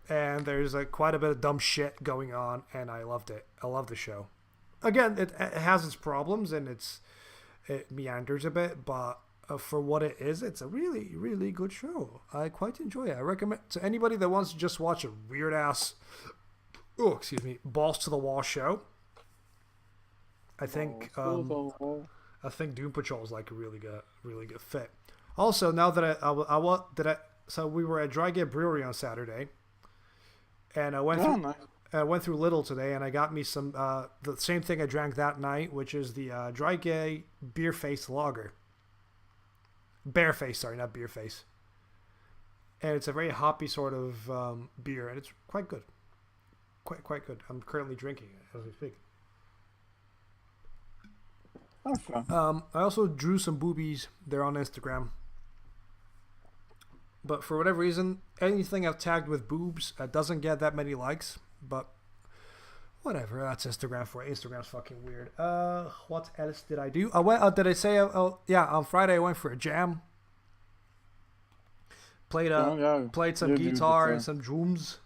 And there's quite a bit of dumb shit going on, and I loved it. I love the show. Again, it has its problems, and it meanders a bit, but for what it is, it's a really, really good show. I quite enjoy it. I recommend to anybody that wants to just watch a weird ass, balls to the wall show. I think Doom Patrol is like a really good fit. Also, now that so we were at Dry Gate Brewery on Saturday, and I went through. I went through Lidl today, and I got me some the same thing I drank that night, which is the Dry Gay Beer Face Lager. Bear Face, sorry, not Beer Face. And it's a very hoppy sort of beer, and it's quite good. Quite good. I'm currently drinking it as we speak. Okay. I also drew some boobies. They're on Instagram. But for whatever reason, anything I've tagged with boobs doesn't get that many likes. But whatever, that's Instagram for it. Instagram's fucking weird. What else did I do? I went. Did I say? On Friday I went for a jam. Played some guitar and some drums.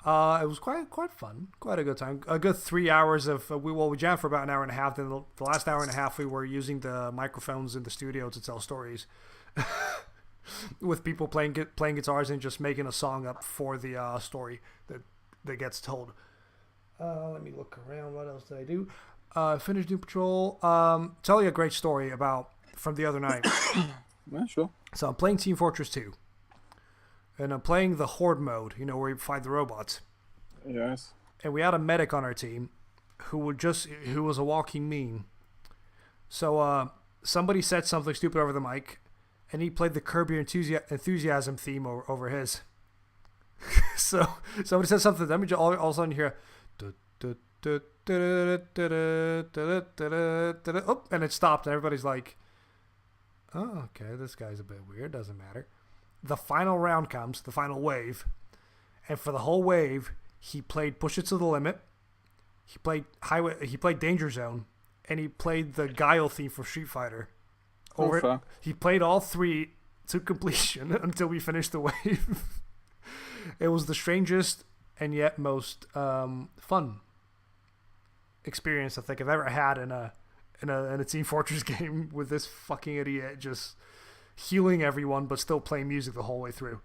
It was quite fun. Quite a good time. A good 3 hours of we jammed for about an hour and a half. Then the last hour and a half we were using the microphones in the studio to tell stories. With people playing guitars and just making a song up for the story that gets told. Let me look around. What else did I do? Finished Doom Patrol. Tell you a great story from the other night. Yeah, sure. So I'm playing Team Fortress 2. And I'm playing the Horde mode, where you fight the robots. Yes. And we had a medic on our team who was a walking meme. So somebody said something stupid over the mic, and he played the Curb Your Enthusiasm theme over his. So somebody said something, then we all of a sudden hear, oh, and it stopped, and everybody's like, oh, okay, this guy's a bit weird, doesn't matter. The final round comes, the final wave, and for the whole wave, he played Push It to the Limit, he played Danger Zone, and he played the Guile theme from Street Fighter. He played all three to completion until we finished the wave. It was the strangest and yet most fun experience I think I've ever had in a Team Fortress game, with this fucking idiot just healing everyone but still playing music the whole way through.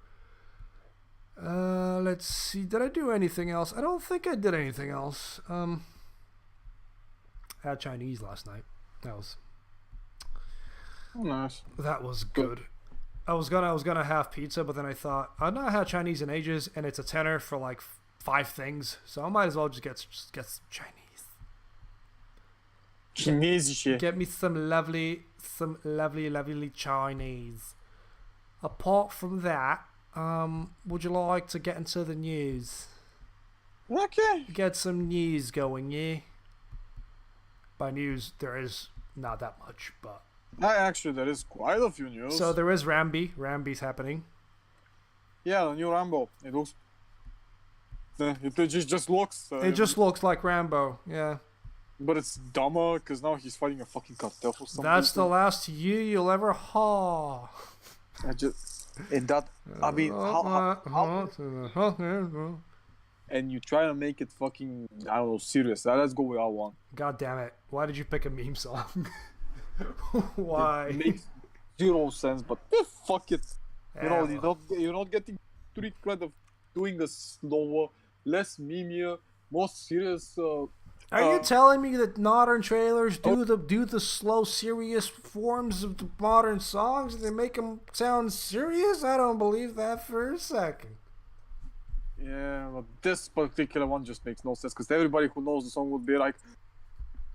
Let's see. Did I do anything else? I don't think I did anything else. I had Chinese last night. That was nice. That was good. I was gonna have pizza, but then I thought I've not had Chinese in ages, and it's a tenner for like 5 things, so I might as well just get some Chinese. Get me some lovely Chinese. Apart from that, would you like to get into the news? Okay. Get some news going, yeah? By news, there is not that much, but... Actually, there is quite a few news. So there is Rambi. Rambi's happening. Yeah, the new Rambo. It looks... It just looks... it just looks like Rambo, yeah. But it's dumber, because now he's fighting a fucking cartel for some That's reason. the last you'll ever haul. I mean, how and you try to make it fucking, I don't know, serious. Let's go with R1. God damn it. Why did you pick a meme song? Why? It makes 0 sense, but fuck it. Yeah, you're not getting treat credit of doing a slower, less memeier, more serious... Are you telling me that modern trailers do the slow, serious forms of the modern songs? They make them sound serious? I don't believe that for a second. Yeah, but this particular one just makes no sense, because everybody who knows the song would be like,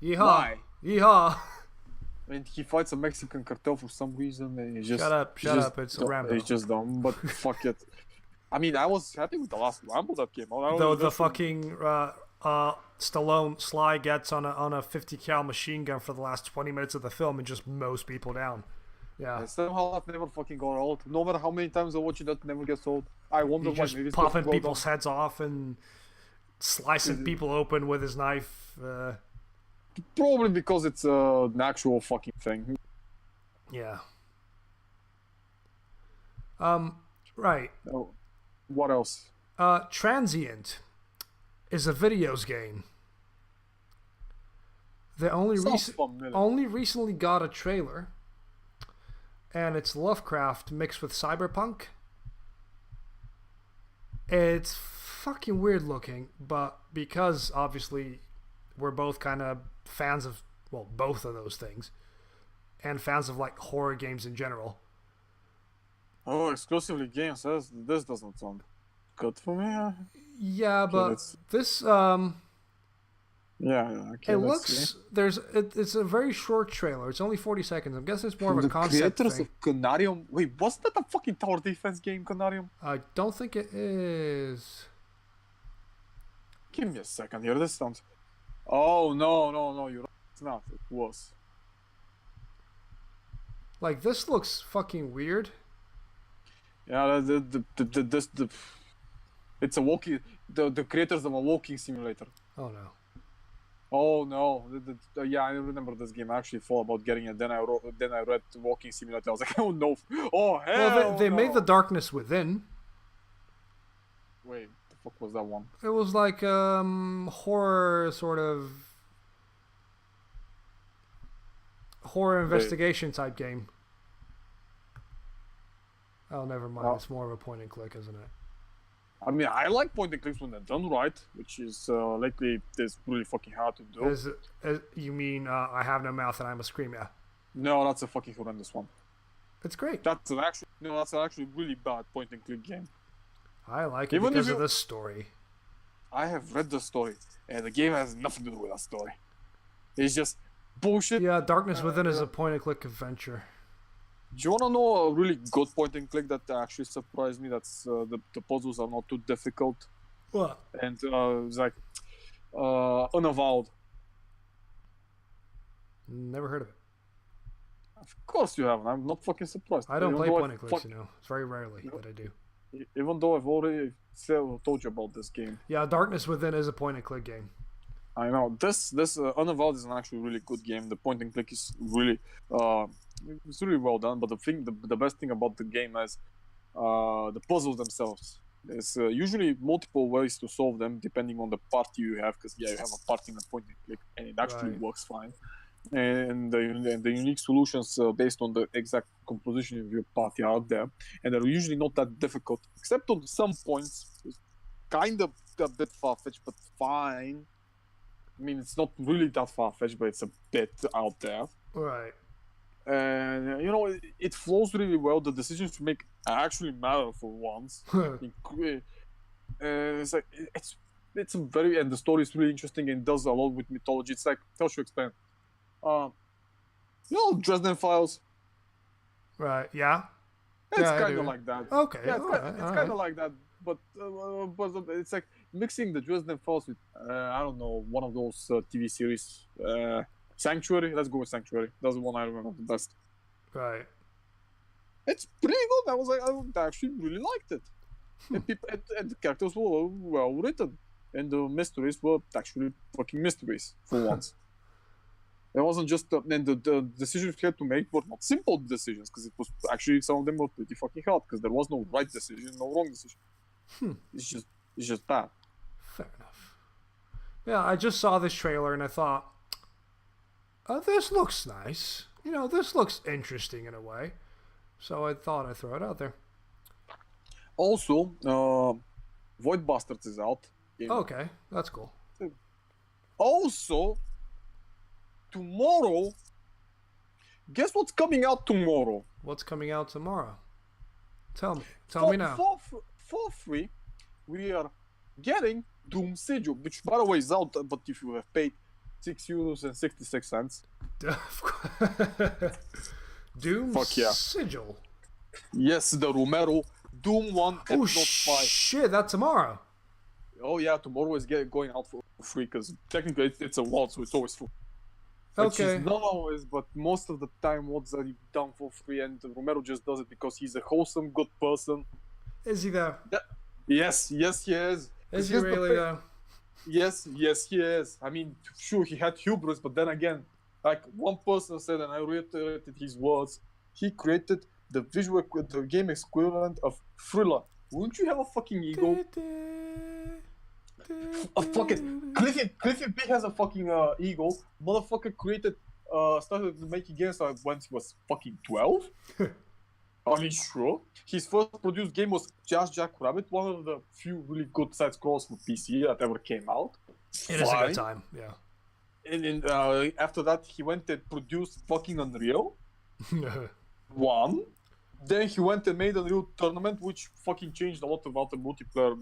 yeehaw, why? Yeehaw. And he fights a Mexican cartel for some reason, and he's just... Shut up, it's a Rambo. It's just dumb, but fuck it. I mean, I was happy with the last Rambo that came out. Though the fucking... Stallone Sly gets on a 50 cal machine gun for the last 20 minutes of the film and just mows people down. Yeah. Somehow that never fucking got old. No matter how many times I watch it, that never gets old. I wonder why. Just popping people's heads off and slicing people open with his knife. Probably because it's an actual fucking thing. Yeah. Right. Oh, what else? Transient is a videos game. They only recently got a trailer, and it's Lovecraft mixed with cyberpunk. It's fucking weird looking, but because obviously we're both kind of fans of, well, both of those things, and fans of like horror games in general. Oh, exclusively games. This doesn't sound good for me. Yeah, but this okay, it looks it's a very short trailer. It's only 40 seconds. I'm guessing it's more of a concept creators thing. of Canarium. Wait, wasn't that a fucking tower defense game, Canarium? I don't think it is. Give me a second here. This sounds... Oh, no, you're right. It's not. It was. Like, this looks fucking weird. Yeah, it's a walking... The creators of a walking simulator. Oh, no. Oh, no. Yeah, I remember this game. I actually thought about getting it. Then I read walking simulator. I was like, oh, no. Oh, hell Well, they no. made The Darkness Within. Wait, the fuck was that one? It was like horror sort of... horror investigation type game. Oh, never mind. Oh. It's more of a point and click, isn't it? I mean, I like point and clicks when they're done right, which is lately it's really fucking hard to do. You mean I have no mouth and I must scream? Yeah. No, that's a fucking horrendous one. It's great. That's an actually really bad point and click game. I like it because of the story. I have read the story, and the game has nothing to do with that story. It's just bullshit. Yeah, Darkness Within is a point and click adventure. Do you want to know a really good point and click that actually surprised me? That's the puzzles are not too difficult. What? And it's like Unavowed. Never heard of it. Of course you haven't. I'm not fucking surprised. I don't Even play though point and clicks, It's very rarely that I do. Even though I've already told you about this game. Yeah, Darkness Within is a point and click game. I know this Unavowed is an actually really good game. The point and click is really it's really well done. But the best thing about the game is the puzzles themselves. There's usually multiple ways to solve them depending on the party you have. Because you have a party in a point and click, and it actually works fine. And the unique solutions based on the exact composition of your party are out there, and they're usually not that difficult, except on some points. It's kind of a bit far-fetched, but fine. I mean, it's not really that far-fetched, but it's a bit out there. Right. And it flows really well. The decisions you make actually matter for once. It's like it's a very, and the story is really interesting and does a lot with mythology. It's like, how should I explain? Dresden Files. Right. Yeah. It's kind of like that. Okay. Yeah, it's kind of like that, but it's like mixing the Dresden Files with I don't know, one of those TV series. Sanctuary. Let's go with Sanctuary. That's the one I remember the best. Right. It's pretty good. I actually really liked it. And the characters were well written, and the mysteries were actually fucking mysteries for once. It wasn't just and the decisions we had to make were not simple decisions, because it was actually, some of them were pretty fucking hard, because there was no right decision, no wrong decision. It's just bad. Fair enough. Yeah, I just saw this trailer and I thought, this looks nice. This looks interesting in a way. So I thought I'd throw it out there. Also, Void Bastards is out. Okay, that's cool. Also, tomorrow, guess what's coming out tomorrow? What's coming out tomorrow? Tell me now. For free, we are getting Doom Sigil, which by the way is out, but if you have paid €6.66. Doom Fuck yeah. Sigil. Yes, the Romero Doom 1 episode 5. Shit, that's tomorrow. Oh yeah, tomorrow is going out for free, because technically it's a WOD, so it's always free. Okay. Not always, but most of the time WODs are done for free, and Romero just does it because he's a wholesome, good person. Is he though? Yeah. Yes, he is. Is he really though? Yes, he is. I mean, sure, he had hubris, but then again, like one person said, and I reiterated his words, he created the game equivalent of Thriller. Wouldn't you have a fucking ego? Cliffy B has a fucking ego. Motherfucker started making games when he was fucking 12. Are you sure? His first produced game was Just Jackrabbit, one of the few really good side scrolls for PC that ever came out. It is a good time, yeah. And after that, he went and produced fucking Unreal 1. Then he went and made Unreal Tournament, which fucking changed a lot about the multiplayer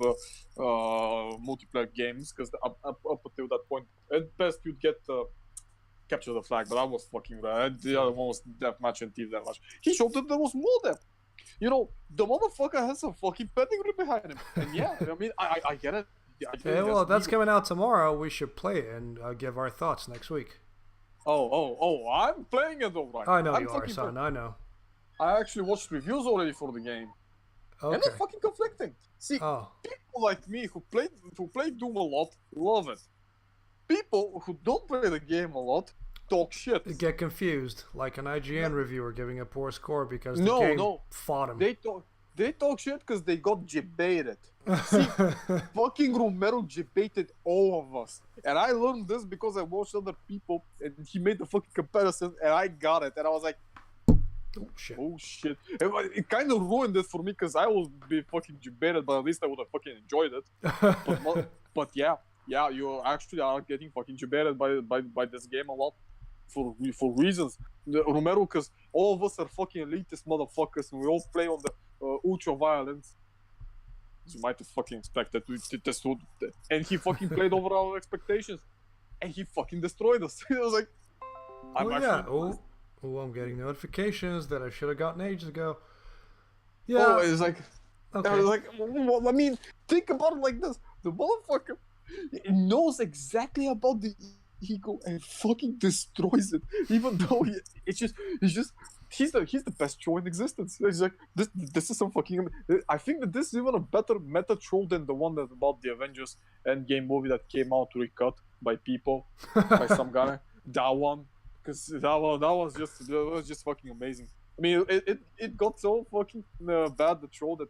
games, because up until that point, at best you'd get Capture the Flag, but that was fucking rare. The other one was Deathmatch and Team Deathmatch. He showed that there was more there. The motherfucker has some fucking pedigree behind him. And yeah, I mean, I get it. Okay, well, that's coming out tomorrow. We should play it and give our thoughts next week. Oh, I'm playing it alright. I know you are, son. I know. I actually watched reviews already for the game. Okay. And they're fucking conflicting. See, people like me who play Doom a lot love it. People who don't play the game a lot talk shit. They get confused, like an IGN reviewer giving a poor score because the game fought him. They talk shit because they got debated. See, fucking Romero debated all of us. And I learned this because I watched other people and he made the fucking comparison and I got it. And I was like, oh shit. It kind of ruined it for me because I will be fucking debated, but at least I would have fucking enjoyed it. but yeah, you actually are getting fucking debated by this game a lot for reasons. Romero, because all of us are fucking elitist motherfuckers and we all play on the ultra violence. You might have fucking expected and he fucking played over our expectations and he fucking destroyed us. I was like, Oh, I'm getting notifications that I should have gotten ages ago. Yeah. Oh, it's like, Okay. I was like, well, I mean, think about it like this: the motherfucker knows exactly about the ego and fucking destroys it, even though he's the best troll in existence. He's like, this is some fucking. I think that this is even a better meta troll than the one that about the Avengers Endgame movie that came out recut by people, by some guy. That one, because that was just fucking amazing. I mean, it got so fucking bad, the troll, that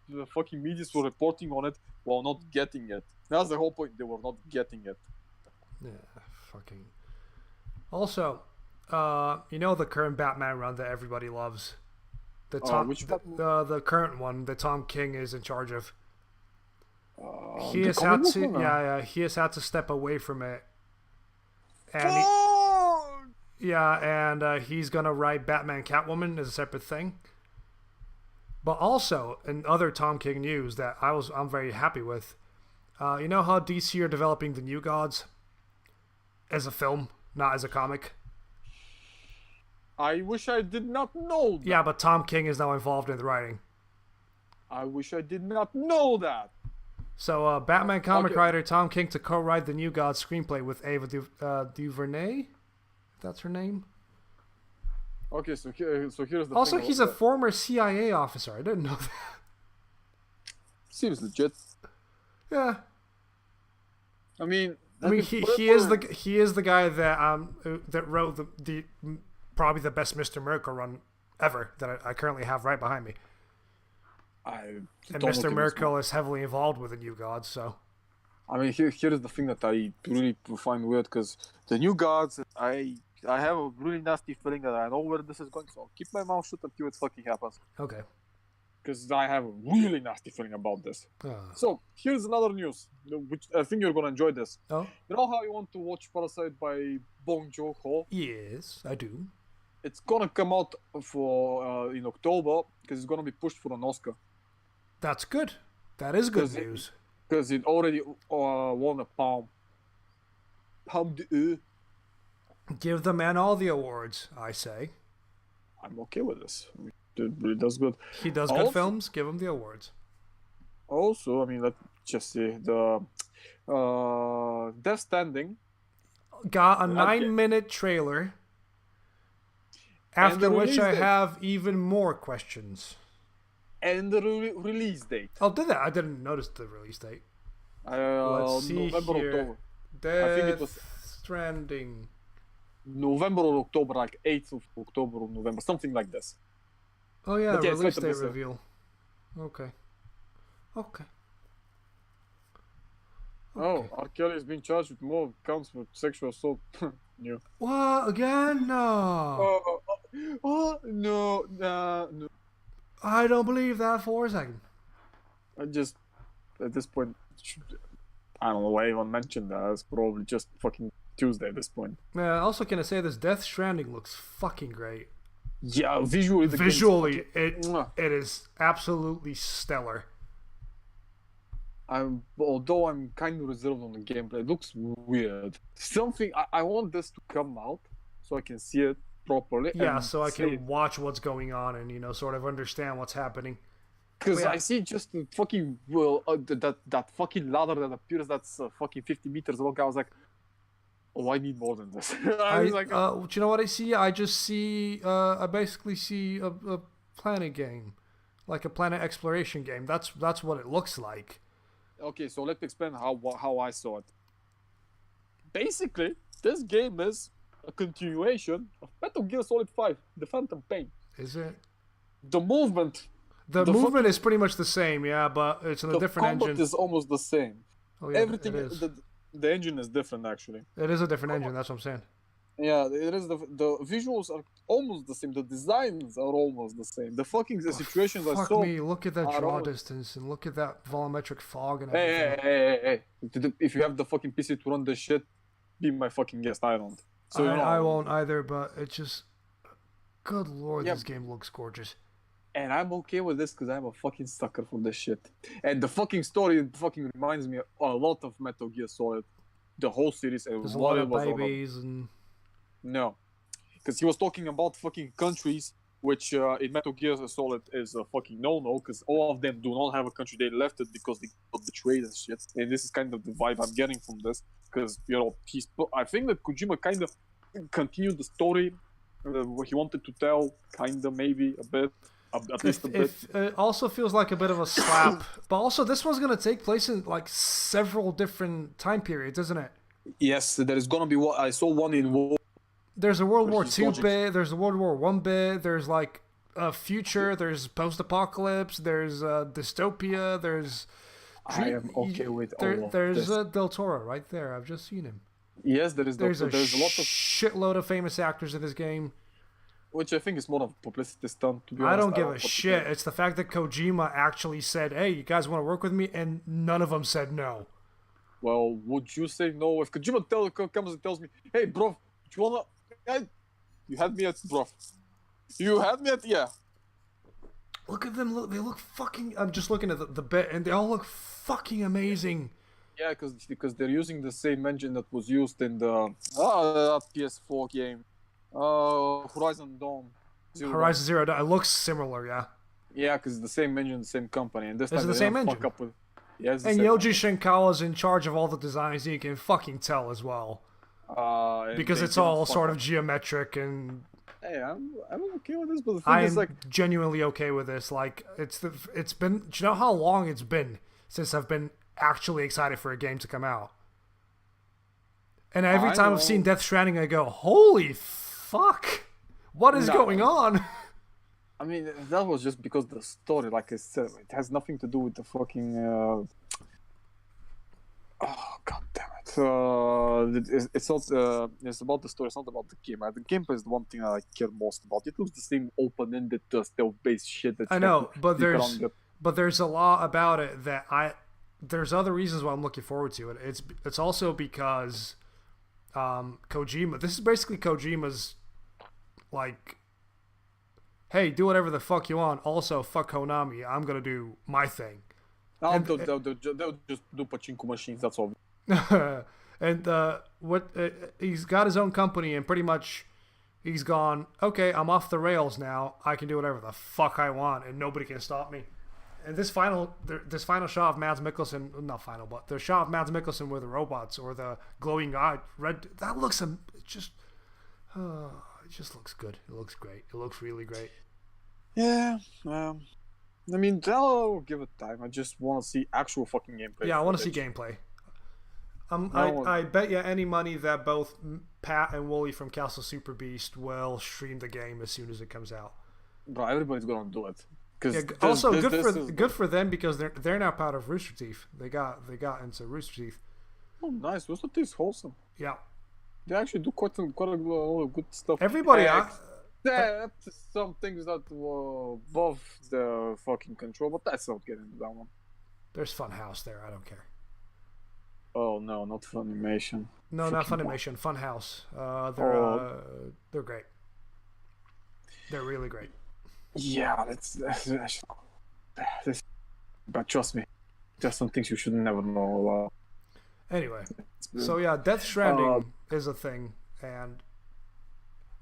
the fucking medias were reporting on it while not getting it. That's the whole point. They were not getting it. Yeah, fucking. Also, you know the current Batman run that everybody loves? The current one that Tom King is in charge of. He has had to, he has had to step away from it. And he's gonna write Batman Catwoman as a separate thing. But also, in other Tom King news that I'm very happy with, you know how DC are developing the New Gods as a film, not as a comic? I wish I did not know that. Yeah, but Tom King is now involved in the writing. I wish I did not know that. So, Batman comic writer Tom King to co-write the New Gods screenplay with Ava DuVernay, if that's her name. Okay, so here's the also, thing. he's a former CIA officer. I didn't know that. Seems legit. Yeah. I mean, he is the guy that wrote the probably the best Mr. Miracle run ever that I currently have right behind me. And Mr. Miracle is heavily involved with the New Gods, so. I mean, here is the thing that I really find weird, because the New Gods, I have a really nasty feeling that I know where this is going, so I'll keep my mouth shut until it fucking happens. Okay. Because I have a really nasty feeling about this. So, here's another news, which I think you're going to enjoy this. Oh? You know how you want to watch Parasite by Bong Joon-ho? Yes, I do. It's going to come out in October, because it's going to be pushed for an Oscar. That's good. That is good news. Because it already won a Palme d'Or. Give the man all the awards, I say. I'm okay with this. It really does good. He does good films. Give him the awards. Also, I mean, let's just see the Death Stranding got a 9-minute trailer. After which I have even more questions. And the release date. Oh, did that? I didn't notice the release date. Let's see November, here. October. Death I think it was Stranding. November or October, like 8th of October or November, something like this. Oh yeah, release date reveal. Okay. Oh, R. Kelly has been charged with more counts for sexual assault. New. What? Again? No. No. I don't believe that for a second. I just, at this point, I don't know why anyone mentioned that. It's probably just fucking Tuesday at this point. Yeah, also can I say this Death Stranding looks fucking great. Yeah, visually it is absolutely stellar. Although I'm kind of reserved on the gameplay, it looks weird. I want this to come out so I can see it properly. Yeah, so I can watch what's going on and sort of understand what's happening. Because I see just the fucking that fucking ladder that appears that's fucking 50 meters long. I was like, oh, I need more than this. Do you know what I see? I just see I basically see a planet game, like a planet exploration game. That's what it looks like. Okay, so let me explain how I saw it. Basically, this game is a continuation of Metal Gear Solid 5, The Phantom Pain. Is it? The movement is pretty much the same, yeah, but it's in a different engine. The combat is almost the same. Oh, yeah, everything is. The engine is different, actually. It is a different engine, that's what I'm saying. Yeah, it is. The visuals are almost the same. The designs are almost the same. The fucking situations are so... Fuck me, look at that draw distance and look at that volumetric fog and everything. Hey. If you have the fucking PC to run this shit, be my fucking guest. I don't. So I won't either, but it's just... Good lord, this game looks gorgeous. And I'm okay with this because I'm a fucking sucker for this shit. And the fucking story fucking reminds me a lot of Metal Gear Solid. The whole series. And there's a lot of babies and... No. because he was talking about fucking countries, which in Metal Gear Solid is a fucking no-no, because all of them do not have a country. They left it because they got betrayed and shit. And this is kind of the vibe I'm getting from this, because I think that Kojima kind of continued the story what he wanted to tell, kind of maybe a bit. At least a bit. It also feels like a bit of a slap. But also, this one's going to take place in like several different time periods, isn't it? Yes, there is going to be what I saw one in War. There's a World War II bit, there's a World War I bit, there's like a future, there's post-apocalypse, there's dystopia, there's... I am okay with all of There's this. Del Toro right there, I've just seen him. Yes, there's a lot of... shitload of famous actors in this game. Which I think is more of a publicity stunt, to be honest. I don't give a shit. It's the fact that Kojima actually said, hey, you guys want to work with me? And none of them said no. Well, would you say no? If Kojima comes and tells me, hey, bro, do you wanna... You had me at, bro. You had me at, yeah. Look at them. They look fucking... I'm just looking at the bit, and they all look fucking amazing. Yeah, because they're using the same engine that was used in the PS4 game. Horizon Dawn. Horizon Zero Dawn. It looks similar, yeah. Yeah, because it's the same engine, the same company. And this time is it the same engine? Yeah, and Yoji Shinkawa's in charge of all the designs, you can fucking tell as well. Because it's all sort of geometric and... Hey, I'm okay with this, but the thing I'm is, like... genuinely okay with this. Like, it's been... Do you know how long it's been since I've been actually excited for a game to come out? And every time I've seen Death Stranding, I go, holy fuck! What is going on? I mean, that was just because the story, like I said, it has nothing to do with the fucking... Oh, god damn it. It's not. It's about the story, it's not about the game. The gameplay is the one thing I care most about. It looks the same open-ended, stealth-based shit that I know, but there's a lot about it that there's other reasons why I'm looking forward to it. It's also because Kojima... This is basically Kojima's, like... Hey, do whatever the fuck you want. Also, fuck Konami. I'm gonna do my thing. They'll just do pachinko machines, that's all. And he's got his own company, and pretty much he's gone, okay, I'm off the rails now. I can do whatever the fuck I want, and nobody can stop me. And this final shot of Mads Mikkelsen, not final, but the shot of Mads Mikkelsen with the robots or the glowing eye, that looks it just looks good. It looks great. It looks really great. Yeah. I mean, I'll give it time. I just want to see actual fucking gameplay. Yeah, I want to see gameplay. I bet you any money that both Pat and Wooly from Castle Super Beast will stream the game as soon as it comes out. Bro, everybody's gonna do it. Also, good for them because they're now part of Rooster Teeth. They got into Rooster Teeth. Oh, nice. Rooster Teeth is wholesome. Yeah. They actually do quite a lot of good stuff. Everybody... Except some things that were above the fucking control, but that's not getting into that one. There's Funhouse there. I don't care. Oh no, not Funimation. No, not Funimation. Funhouse. They're great. They're really great. Yeah, that's but trust me, there's some things you should never know about. Anyway, so yeah, Death Stranding is a thing, and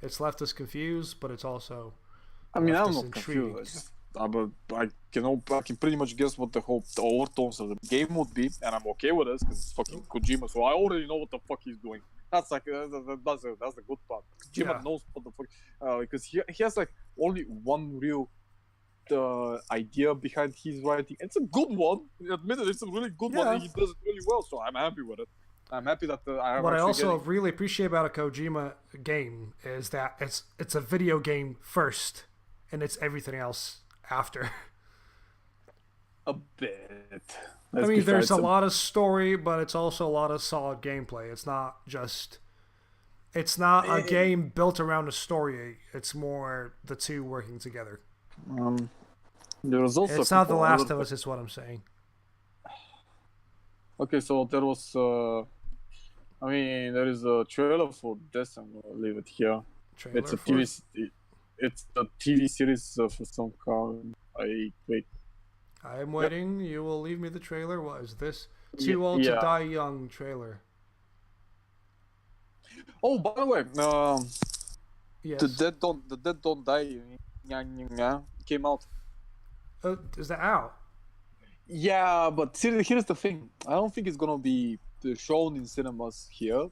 it's left us confused, but it's also... I mean, I'm not confused. I can pretty much guess what the overtones of the game would be, and I'm okay with this because it's fucking Kojima, so I already know what the fuck he's doing. That's like that's the good part. Kojima knows what the fuck, because he has like only one real idea behind his writing. It's a good one. Admitted, it's a really good one, and he does it really well. So I'm happy with it. I'm happy that what I also really appreciate about a Kojima game is that it's a video game first, and it's everything else after. A bit. I mean, there's a lot of story, but it's also a lot of solid gameplay. It's not a game built around a story. It's more the two working together. There was also it's not The Last of Us, is what I'm saying. Okay, so there was there is a trailer for this. I'm gonna leave it here. It's a TV series for some kind. I am waiting. You will leave me the trailer. What is this? Too Old to Die Young trailer. Oh, by the way, Yes. The Dead Don't Die came out. Is that out? Yeah, but here's the thing. I don't think it's gonna be shown in cinemas here.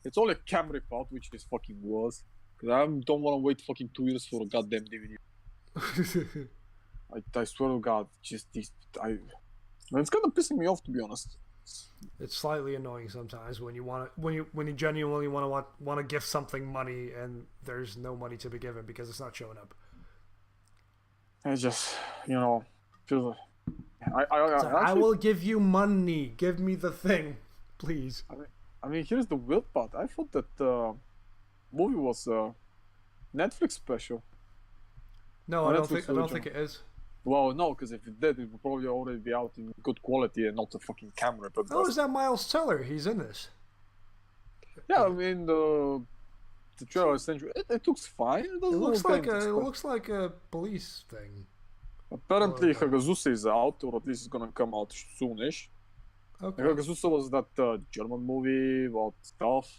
It's all a camera part, which is fucking worse. Cause I don't want to wait fucking 2 years for a goddamn DVD. I swear to God, just these. It's kind of pissing me off, to be honest. It's slightly annoying sometimes when you genuinely want to give something money and there's no money to be given because it's not showing up. I just, feels. I will give you money. Give me the thing, please. I mean, here's the weird part. I thought that movie was a Netflix special. No, I don't think it is. Well, no, because if it did, it would probably already be out in good quality and not a fucking camera. But is that Miles Teller? He's in this. Yeah, I mean the trailer essentially it looks fine. It looks like a police thing. Apparently, Hagazusa is out, or at least it's gonna come out soonish. Okay. Hagazusa was that German movie about stuff.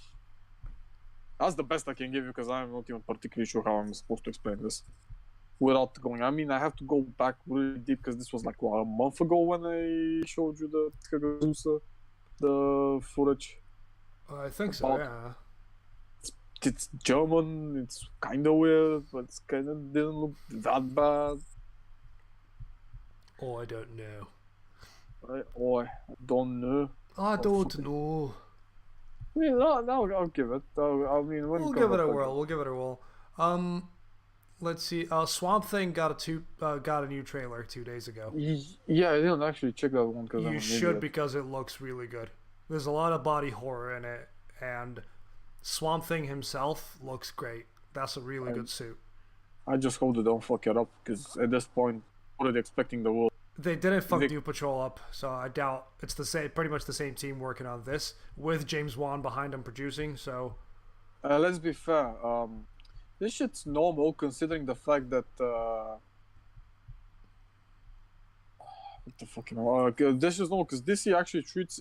That's the best I can give you because I'm not even particularly sure how I'm supposed to explain this without going. I mean, I have to go back really deep because this was like a month ago when I showed you the Hagazusa, the footage. I think so. Yeah. It's German. It's kind of weird, but it kind of didn't look that bad. Oh, I don't know. I don't know. I don't know. I mean, I'll give it. We'll give it a whirl. Let's see. Swamp Thing got a new trailer 2 days ago. Yeah, I didn't actually check that one because you should because it looks really good. There's a lot of body horror in it, and Swamp Thing himself looks great. That's a really good suit. I just hope they don't fuck it up because at this point, already expecting the world. They didn't fuck Doom Patrol up, so I doubt it's pretty much the same team working on this with James Wan behind them producing. So, let's be fair. This shit's normal considering the fact that what the fucking this is normal because DC actually treats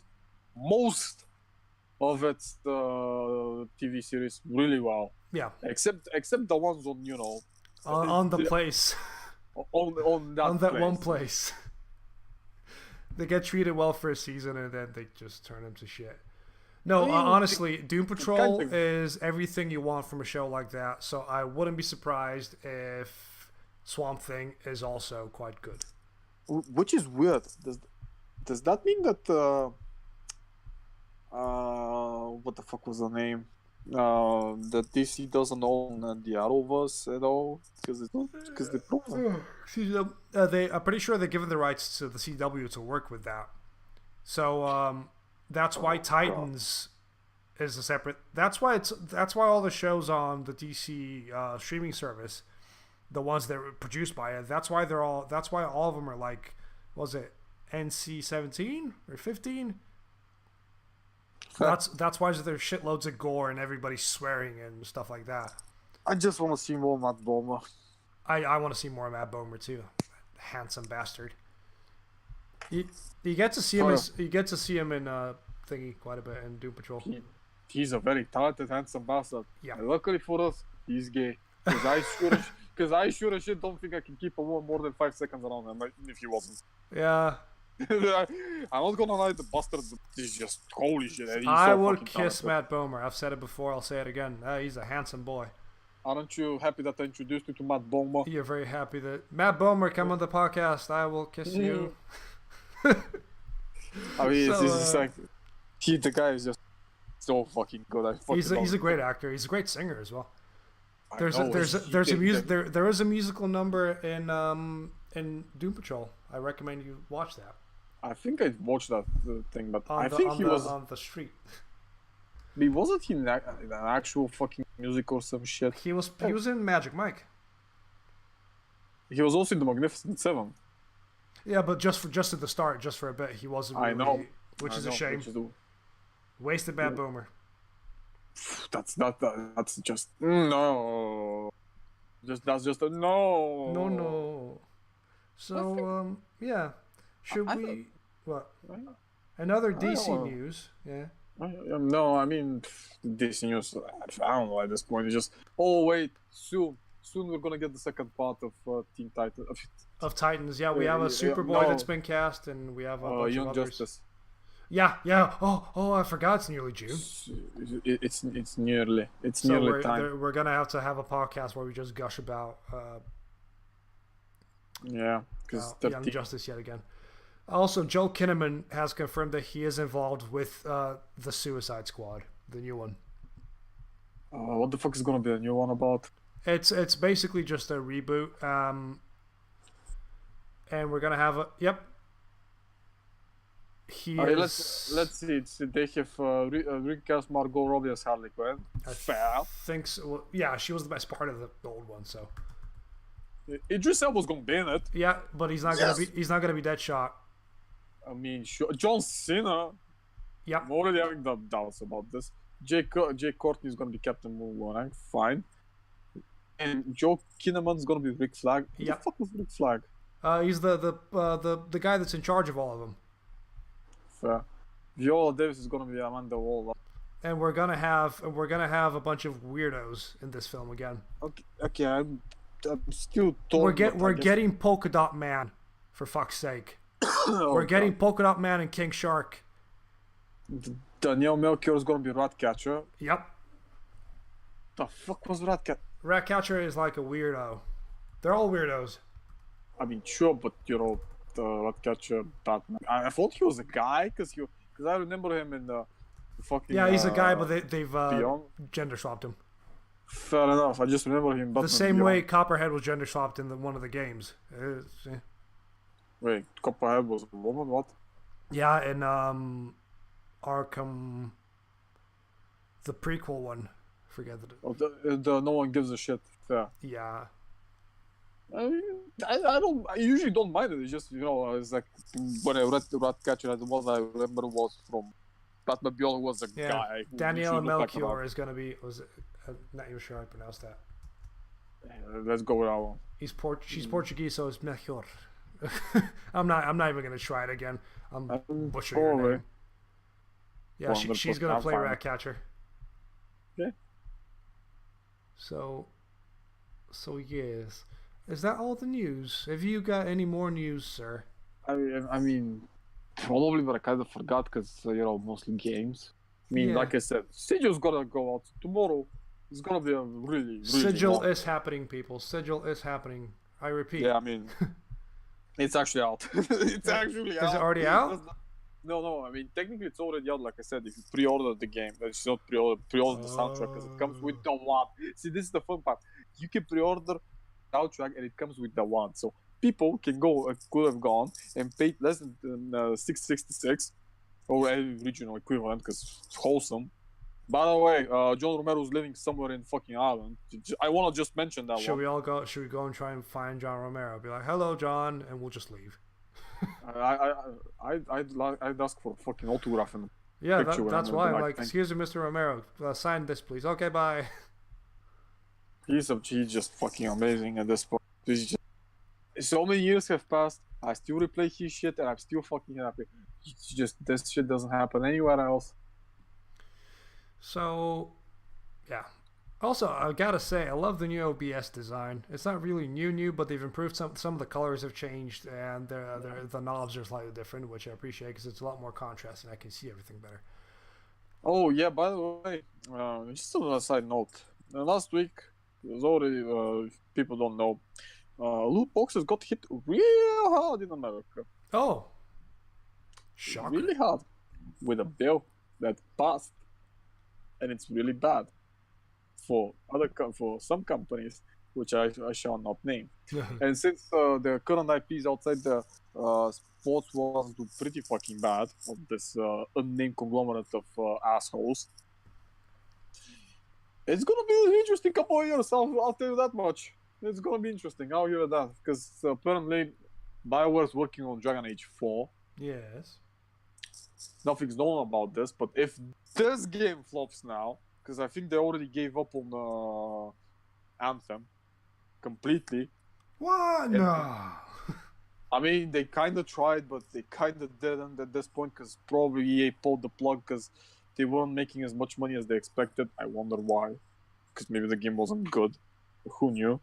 most of its TV series really well. Yeah. Except the ones on on the place. On that one place. They get treated well for a season and then they just turn them to shit. No, honestly, Doom Patrol is everything you want from a show like that, so I wouldn't be surprised if Swamp Thing is also quite good. Which is weird. Does that mean that what the fuck was the name? That DC doesn't own the Arrowverse at all because they I'm pretty sure they're given the rights to the CW to work with that. So that's why Titans is a separate. That's why all the shows on the DC streaming service, the ones that were produced by it. That's why all of them are like, was it NC-17 or 15? That's why there's shitloads of gore and everybody's swearing and stuff like that. I just want to see more Matt Bomer. I want to see more Matt Bomer too, handsome bastard. You get to see him in thingy quite a bit in Doom Patrol. He's a very talented, handsome bastard. Yeah. And luckily for us, he's gay. Because I sure as shit don't think I can keep a woman more than 5 seconds around him if he wasn't. Yeah. I'm not gonna lie, the bastard is just holy shit. I would kiss Matt Bomer. I've said it before, I'll say it again. He's a handsome boy. Aren't you happy that I introduced you to Matt Bomer? You're very happy that Matt Bomer come on the podcast. I will kiss you. I mean, it's like the guy is just so fucking good. He's a great actor. He's a great singer as well. There is a musical number in Doom Patrol. I recommend you watch that. I think I watched that thing, but he was on the street. Wasn't he in an actual fucking music or some shit? He was in Magic Mike. He was also in the Magnificent Seven. Yeah, but just at the start, just for a bit, he wasn't. Really, I know, which is a shame. Wasted Bad Boomer. That's just no. That's just a no. No. So yeah, should we what? Another DC news, yeah. No, I mean, this news, I don't know at this point. It's just, oh, wait, soon we're gonna get the second part of Teen Titan. Of Titans, yeah, we have a Superboy that's No, been cast, and we have a bunch of Young others. Justice. Yeah, yeah. Oh, I forgot it's nearly June. It's nearly So time. we're gonna have to have a podcast where we just gush about Yeah, because Young Justice yet again. Also, Joel Kinnaman has confirmed that he is involved with the Suicide Squad, the new one. What the fuck is gonna be a new one about? It's basically just a reboot, and we're gonna have a yep. Let's see. They have recast Margot Robbie as Harley Quinn. Fair. Think so. Well, yeah, she was the best part of the old one. So Idris Elba's gonna be in it. yeah, but he's not gonna be Deadshot. I mean, sure. John Cena. Yep. I'm already having the doubts about this. Jay Courtney is gonna be Captain Boomerang. Fine. And Joe Kinnaman's gonna be Rick Flag. Who the fuck was Rick Flag? He's the guy that's in charge of all of them. Fair. Viola Davis is gonna be Amanda Waller. And we're gonna have a bunch of weirdos in this film again. Okay, I'm still torn. We're getting Polka Dot Man, for fuck's sake. We're getting Polka Dot Man and King Shark. Danielle Melchior is gonna be Ratcatcher. Yep. The fuck was Ratcatcher? Ratcatcher is like a weirdo. They're all weirdos. I mean, sure, but the Ratcatcher Batman. I thought he was a guy because I remember him in the fucking. Yeah, he's a guy, but they've gender swapped him. Fair enough. I just remember him. The same way Copperhead was gender swapped in one of the games. Wait, Copperhead was a woman? What? Yeah, in Arkham, the prequel one. Forget the no one gives a shit. Fair. Yeah. I usually don't mind it. It's just it's like when I read the Ratcatcher, the one I remember was from Batman Beyond was a guy. Daniela Melchior is gonna be. I'm not even sure how I pronounce that. Let's go with that one. She's Portuguese, so it's Melchior. I'm not even gonna try it again. I'm butchering her name. Yeah, she's gonna play Ratcatcher. Okay. So yes. Is that all the news? Have you got any more news, sir? I mean, probably, but I kind of forgot because mostly games. I mean, like I said, Sigil's gonna go out tomorrow. It's gonna be a really Sigil is happening, people. Sigil is happening. I repeat. Yeah, I mean, it's actually out. It's actually out. Is it already out? No. I mean, technically, it's already out. Like I said, if you pre-order the game, it's not pre-order the soundtrack because it comes with the one. See, this is the fun part. You can pre-order soundtrack and it comes with the one, so people could have gone and paid less than $666 or any regional equivalent because it's wholesome. By the way, John Romero's living somewhere in fucking Ireland. I want to just mention that. Should we go and try and find John Romero? Be like, hello, John, and we'll just leave. I'd ask for a fucking autograph and that's why I'm like, excuse me, Mr. Romero, sign this, please. Okay, bye. He's just fucking amazing at this point. So many years have passed. I still replay his shit and I'm still fucking happy. It's just this shit doesn't happen anywhere else. So, yeah. Also, I gotta say, I love the new OBS design. It's not really new, but they've improved some of the colors have changed, and the knobs are slightly different, which I appreciate because it's a lot more contrast and I can see everything better. Oh yeah, by the way, just on a side note, last week it was already people don't know, loot boxes got hit real hard in America. Oh, shocker! Really hard with a bill that passed, and it's really bad for some companies, which I shall not name. And since the current IPs outside the sports world do pretty fucking bad of this unnamed conglomerate of assholes, it's gonna be an interesting couple of years. I'll tell you that much. It's gonna be interesting. I'll hear that because apparently BioWare's working on Dragon Age 4. Yes. Nothing's known about this, but if this game flops now, because I think they already gave up on Anthem completely. What? No. I mean, they kind of tried, but they kind of didn't at this point because probably EA pulled the plug because they weren't making as much money as they expected. I wonder why. Because maybe the game wasn't good. Who knew?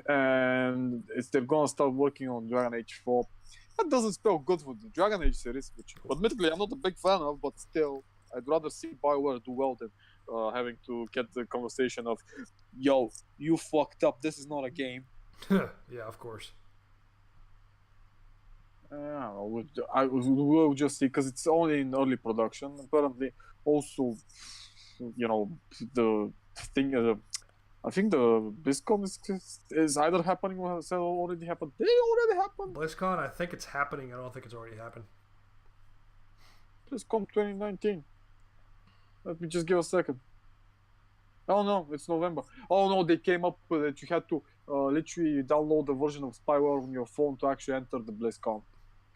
And they're gonna start working on Dragon Age 4. That doesn't spell good for the Dragon Age series, which admittedly I'm not a big fan of, but still, I'd rather see BioWare do well than having to get the conversation of, yo, you fucked up, this is not a game. Yeah, of course. We'll just see, because it's only in early production. Apparently, also, the thing, I think the BlizzCon is either happening or has already happened. Did it already happen? BlizzCon, I think it's happening. I don't think it's already happened. BlizzCon 2019. Let me just give a second. Oh no, it's November. Oh no, they came up with it. You had to literally download the version of Spyware on your phone to actually enter the BlizzCon.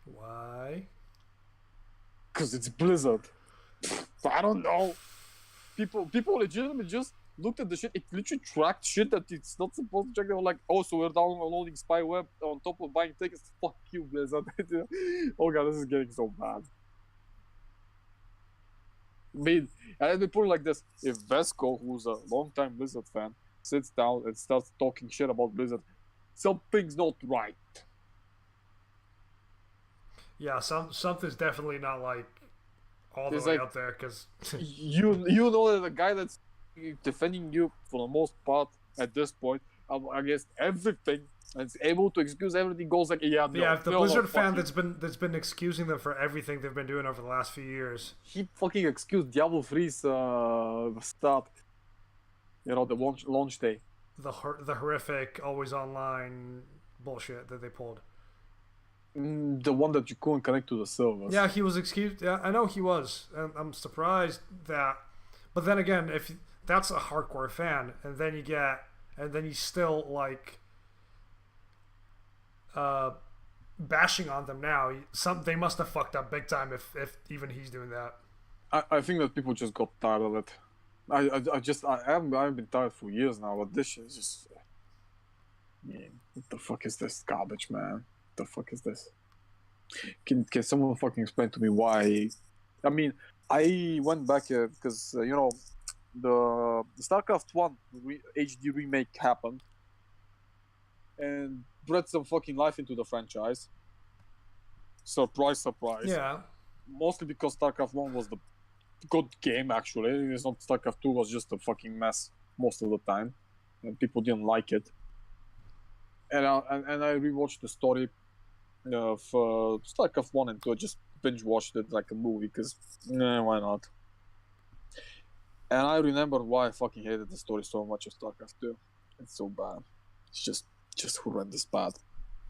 Why? Because it's Blizzard. I don't know. People legitimately just looked at the shit. It literally tracked shit that it's not supposed to track. They were like, oh, so we're downloading spyware on top of buying tickets. Fuck you, Blizzard. Oh god, this is getting so bad. I mean, let me put it like this. If Vesco, who's a long-time Blizzard fan, sits down and starts talking shit about Blizzard, something's not right. Yeah, something's definitely not like all the way out there, because you know that the guy that's defending you for the most part at this point against everything and is able to excuse everything goes like if the Blizzard fan that's been excusing them for everything they've been doing over the last few years. He fucking excused Diablo 3's start. The launch day. The horrific always online bullshit that they pulled. The one that you couldn't connect to the servers. Yeah, he was excused. Yeah, I know he was, and I'm surprised that. But then again, if that's a hardcore fan, and then you still like bashing on them now. They must have fucked up big time if even he's doing that. I think that people just got tired of it. I haven't been tired for years now, but this shit is just. What the fuck is this garbage, man? What the fuck is this? Can someone fucking explain to me why? I mean, I went back because the StarCraft 1 HD remake happened and brought some fucking life into the franchise. Surprise, surprise. Yeah. Mostly because StarCraft 1 was the good game, actually. It's not StarCraft 2 was just a fucking mess most of the time, and people didn't like it. And I rewatched the story of StarCraft 1 and 2. I just binge watched it like a movie because why not? And I remember why I fucking hated the story so much of StarCraft 2. It's so bad. It's just horrendous bad.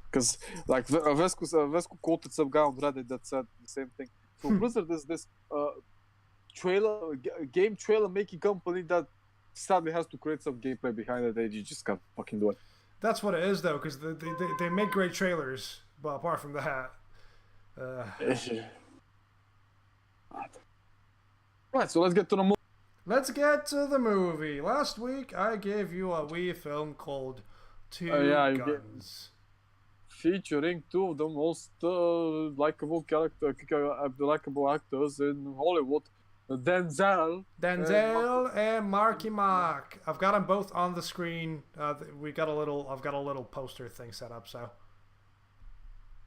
Because like Vesco quoted some guy on Reddit that said the same thing. So Blizzard is this game trailer making company that sadly has to create some gameplay behind it. They just can't fucking do it. That's what it is though, because they make great trailers, but apart from that, Right. So let's get to the movie. Let's get to the movie. Last week I gave you a wee film called Two Guns. Featuring two of the most likable actors in Hollywood, Denzel and Marky Mark. I've got them both on the screen. I've got a little poster thing set up. So.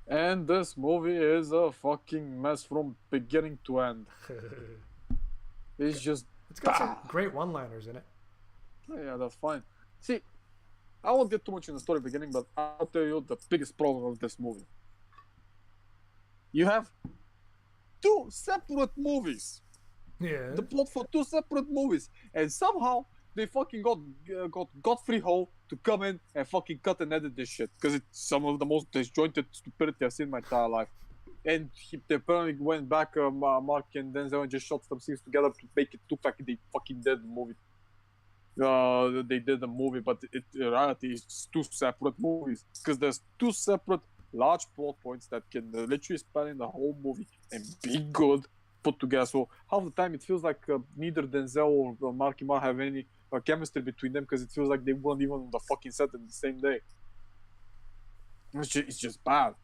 And this movie is a fucking mess from beginning to end. It's got some great one-liners in it. Yeah, that's fine. See, I won't get too much in the story beginning, but I'll tell you the biggest problem of this movie. You have two separate movies. Yeah. The plot for two separate movies, and somehow they fucking got Godfrey Ho to come in and fucking cut and edit this shit because it's some of the most disjointed stupidity I've seen in my entire life. And they apparently went back, Mark and Denzel, and just shot some scenes together to make it look like they fucking did the movie. They did the movie, but in reality, it's two separate movies because there's two separate large plot points that can literally span in the whole movie and be good put together. So half the time it feels like neither Denzel or Marky Mark have any chemistry between them because it feels like they weren't even on the fucking set on the same day. It's just bad.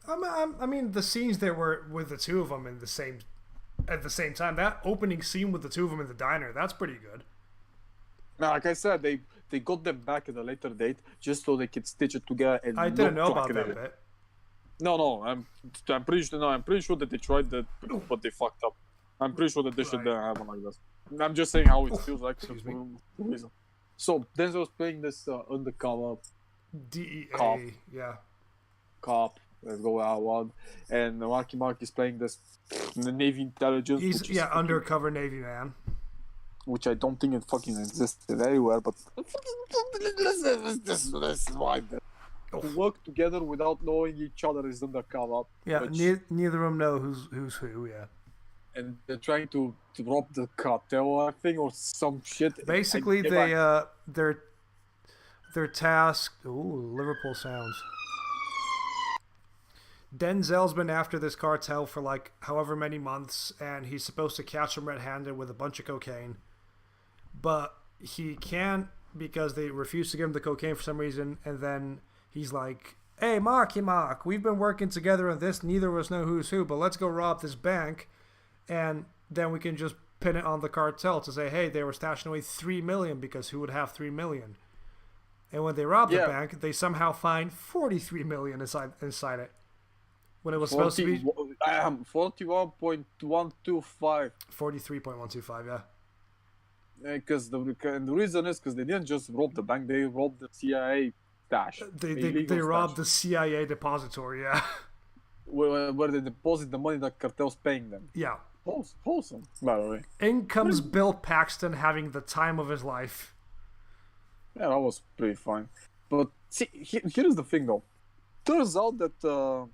I mean, the scenes there were with the two of them in the same at the same time, that opening scene with the two of them in the diner, that's pretty good. Now, like I said, they got them back at a later date just so they could stitch it together. And I didn't know about that bit. No, I'm pretty sure that they tried that, but they fucked up. I'm pretty sure that they should happen like this. I'm just saying how it feels like. Excuse me. So Denzel was playing this undercover DEA, cop. yeah. Cop. Let's go out one. And Marky Mark is playing this Navy intelligence. He's undercover Navy man. Which I don't think it fucking existed anywhere, but this is why to work together without knowing each other is undercover. Yeah, neither of them know who's who. Yeah. And they're trying to rob the cartel, I think, or some shit. Basically, they're tasked. Ooh, Liverpool sounds. Denzel's been after this cartel for like however many months, and he's supposed to catch them red-handed with a bunch of cocaine. But he can't because they refuse to give him the cocaine for some reason, and then he's like, hey, Mark, we've been working together on this, neither of us know who's who, but let's go rob this bank, and then we can just pin it on the cartel to say, hey, they were stashing away $3 million, because who would have $3 million? And when they rob the bank, they somehow find $43 million inside it. When it was supposed to be 41.125. 43.125, yeah. Because the reason is because they didn't just rob the bank; they robbed the CIA stash. They robbed the CIA depository, yeah. Where they deposit the money that cartel's paying them. Yeah. Wholesome, by the way. In comes Bill Paxton having the time of his life. Yeah, that was pretty fine. But see, here's the thing, though. Turns out that the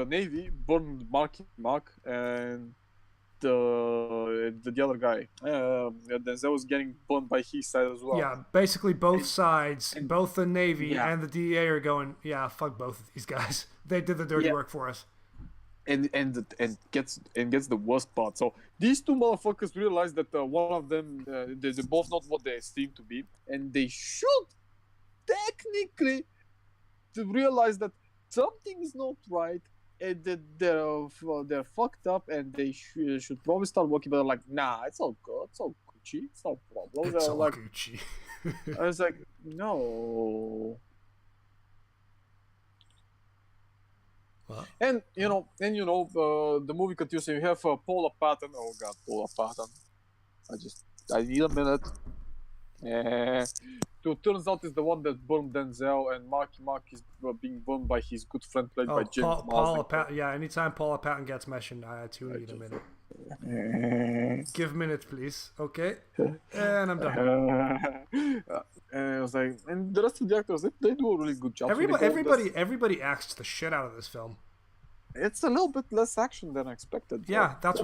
Navy burned Mark and the other guy. Denzel was getting burned by his side as well. Yeah, basically both sides, both the Navy and the DEA are going, yeah, fuck both of these guys. They did the dirty work for us. And gets the worst part. So these two motherfuckers realize that one of them they're both not what they seem to be, and they should technically realize that something is not right. And that they're fucked up, and they should probably start working. But they're like, nah, it's all good, it's all Gucci, it's no problem. It's all like, Gucci. I was like, no. What? And the movie continues. You have Paula Patton. Oh God, Paula Patton. I need a minute. It turns out is the one that burned Denzel, and Mark is being burned by his good friend played by James Paula Patton. Yeah, anytime Paula Patton gets mentioned, I too need a minute. Give minutes, please. Okay, and I'm done. And I was like, and the rest of the actors, they do a really good job. Everybody acts the shit out of this film. It's a little bit less action than expected. Yeah, that's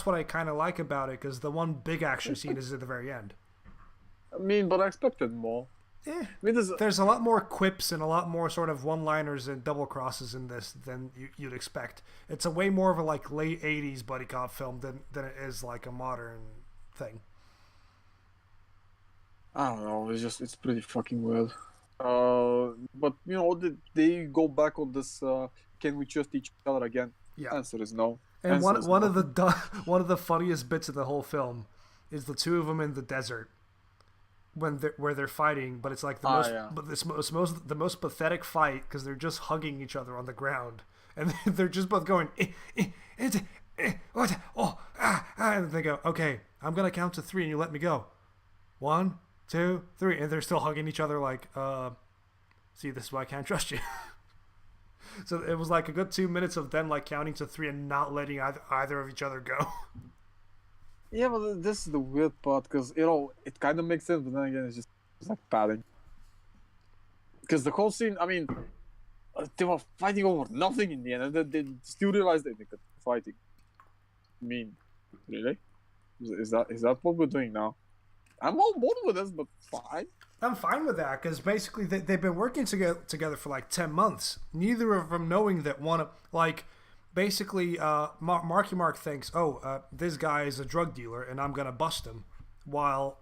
what I kind of like about it, because the one big action scene is at the very end. I mean, but I expected more. Yeah. I mean, there's a lot more quips and a lot more sort of one-liners and double crosses in this than you'd expect. It's a way more of a like late 80s buddy cop film than it is like a modern thing. I don't know. It's pretty fucking weird. But they go back on this. Can we trust each other again? Yeah. Answer is no. And one of the funniest bits of the whole film is the two of them in the desert. Where they're fighting, but it's like the most pathetic fight, because they're just hugging each other on the ground, and they're just both going, and they go, okay, I'm gonna count to 3 and you let me go. 1, 2, 3, and they're still hugging each other like, see, this is why I can't trust you. So it was like a good 2 minutes of them like counting to 3 and not letting either of each other go. Yeah, but this is the weird part, because it kind of makes sense, but then again, it's like padding. Because the whole scene, I mean, they were fighting over nothing in the end, and then they still realized that they could fighting. I mean, really? Is that what we're doing now? I'm on board with this, but fine. I'm fine with that, because basically they've been working together for like 10 months. Neither of them knowing that one of like. Basically, Marky Mark thinks, this guy is a drug dealer, and I'm gonna bust him. While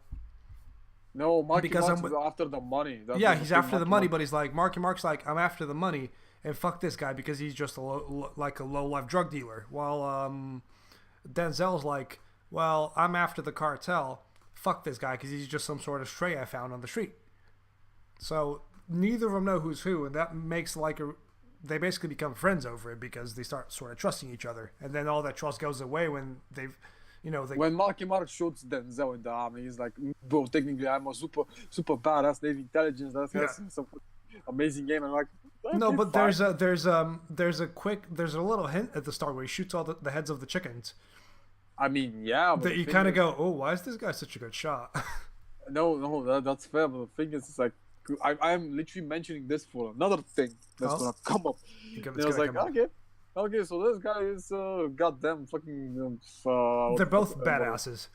Marky Mark's after the money. He's after the money, but he's like, Marky Mark's like, I'm after the money, and fuck this guy because he's just a low life drug dealer. While Denzel's like, well, I'm after the cartel. Fuck this guy because he's just some sort of stray I found on the street. So neither of them know who's who, and that makes they basically become friends over it because they start sort of trusting each other, and then all that trust goes away when when Marky Mark shoots Denzel in the arm, he's like, bro, technically I'm a super badass Navy intelligence that has some amazing game. And I'm like, okay, no, but fine. there's a little hint at the start where he shoots all the heads of the chickens. I mean, yeah, but that you kind of go, oh, why is this guy such a good shot? No, that's fair. But the thing is, it's like I'm literally mentioning this for another thing that's gonna come up. And I was like, okay, so this guy is goddamn fucking. They're both badasses.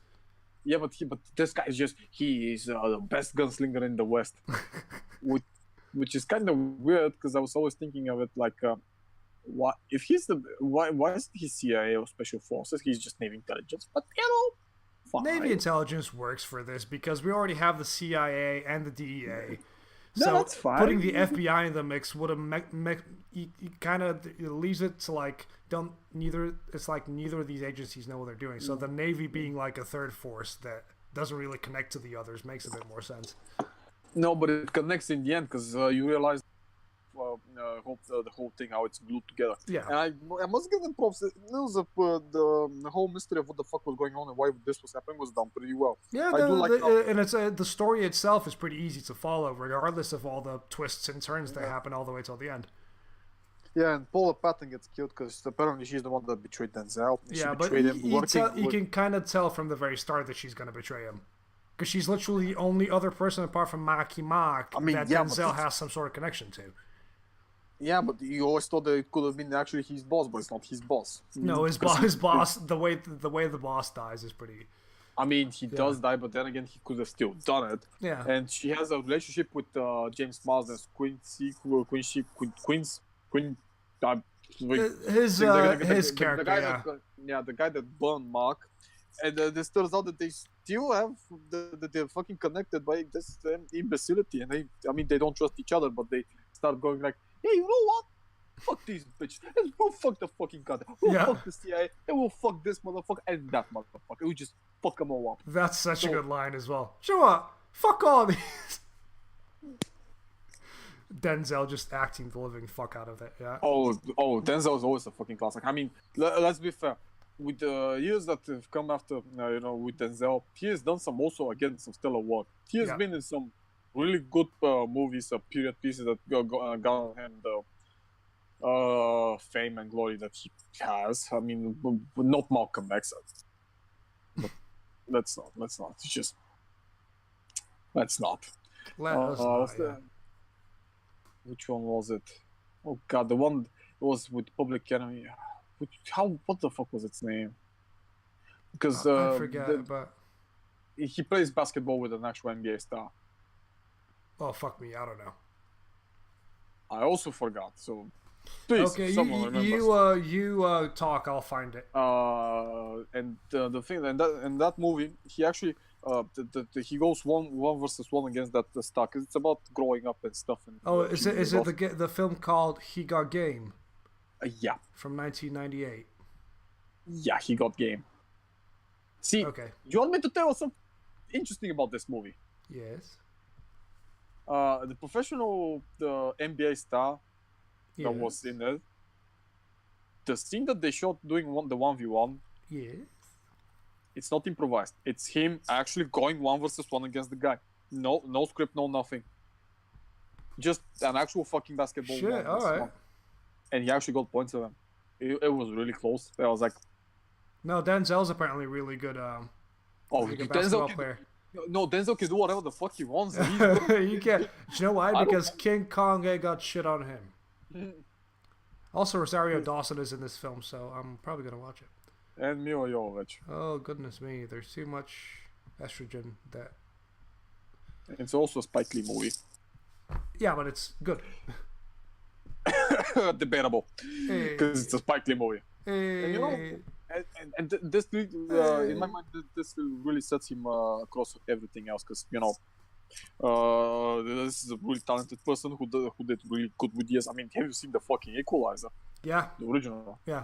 Yeah, but this guy is the best gunslinger in the West, which is kind of weird because I was always thinking of it like, why isn't he CIA or Special Forces? He's just Navy intelligence, but fine. Navy intelligence works for this because we already have the CIA and the DEA. No, so that's fine. Putting the FBI in the mix would have kind of leaves it to like neither of these agencies know what they're doing. So the Navy being like a third force that doesn't really connect to the others makes a bit more sense. No, but it connects in the end because you realize the whole thing, how it's glued together. Yeah. And I must give them props. The whole mystery of what the fuck was going on and why this was happening was done pretty well. Yeah, and it's the story itself is pretty easy to follow, regardless of all the twists and turns that happen all the way till the end. Yeah, and Paula Patton gets killed because apparently she's the one that betrayed Denzel. Yeah, but you can kind of tell from the very start that she's going to betray him. Because she's literally the only other person apart from Marky Mark that Denzel has some sort of connection to. Yeah, but you always thought that it could have been actually his boss, but it's not his boss. No, his boss. The way the boss dies is pretty. I mean, he does die, but then again, he could have still done it. Yeah. And she has a relationship with James Marsden's Queen. His character. The guy that burned Mark. And this turns out that they still have that they're fucking connected by this imbecility, and they don't trust each other, but they start going like, hey, you know what? Fuck these bitches. And we'll fuck the fucking cartel. We'll fuck the CIA. And we'll fuck this motherfucker and that motherfucker. We'll just fuck them all up. That's such a good line as well. Sure, fuck all these. Denzel just acting the living fuck out of it. Yeah. Oh, Denzel is always a fucking classic. I mean, let's be fair. With the years that have come after, with Denzel, he has done some stellar work. He has been in some really good movies, period pieces that got him the fame and glory that he has. I mean, not Malcolm X. But let's not. It's just let's not. Which one was it? Oh God, the one was with Public Enemy. What the fuck was its name? Because I forget, but he plays basketball with an actual NBA star. Oh fuck me, I don't know. I also forgot. So please, okay, someone remembers. you talk. I'll find it. And the thing in that movie, he actually he goes one versus one against that star. Cause it's about growing up and stuff. And, is it the film called He Got Game? Yeah. From 1998. Yeah, He Got Game. See, okay. Do you want me to tell you something interesting about this movie? Yes. The NBA star that was in it, the scene that they shot doing the 1v1, yes, it's not improvised. It's him actually going 1 versus 1 against the guy. No script, no nothing. Just an actual fucking basketball. Shit, alright. And he actually got points of them. It was really close. I was like, no, Denzel's apparently really good. Good basketball player. No, Denzel can do whatever the fuck he wants. You can't. You know why? Because King Kong got shit on him. Also, Rosario Dawson is in this film, so I'm probably gonna watch it. And Mila Jovovich. Oh goodness me, there's too much estrogen. That. It's also a Spike Lee movie. Yeah, but it's good. Debatable, because it's a Spike Lee movie. And this in my mind, this really sets him across everything else, because this is a really talented person who did really good with years. I mean, have you seen the fucking Equalizer? Yeah. The original. Yeah.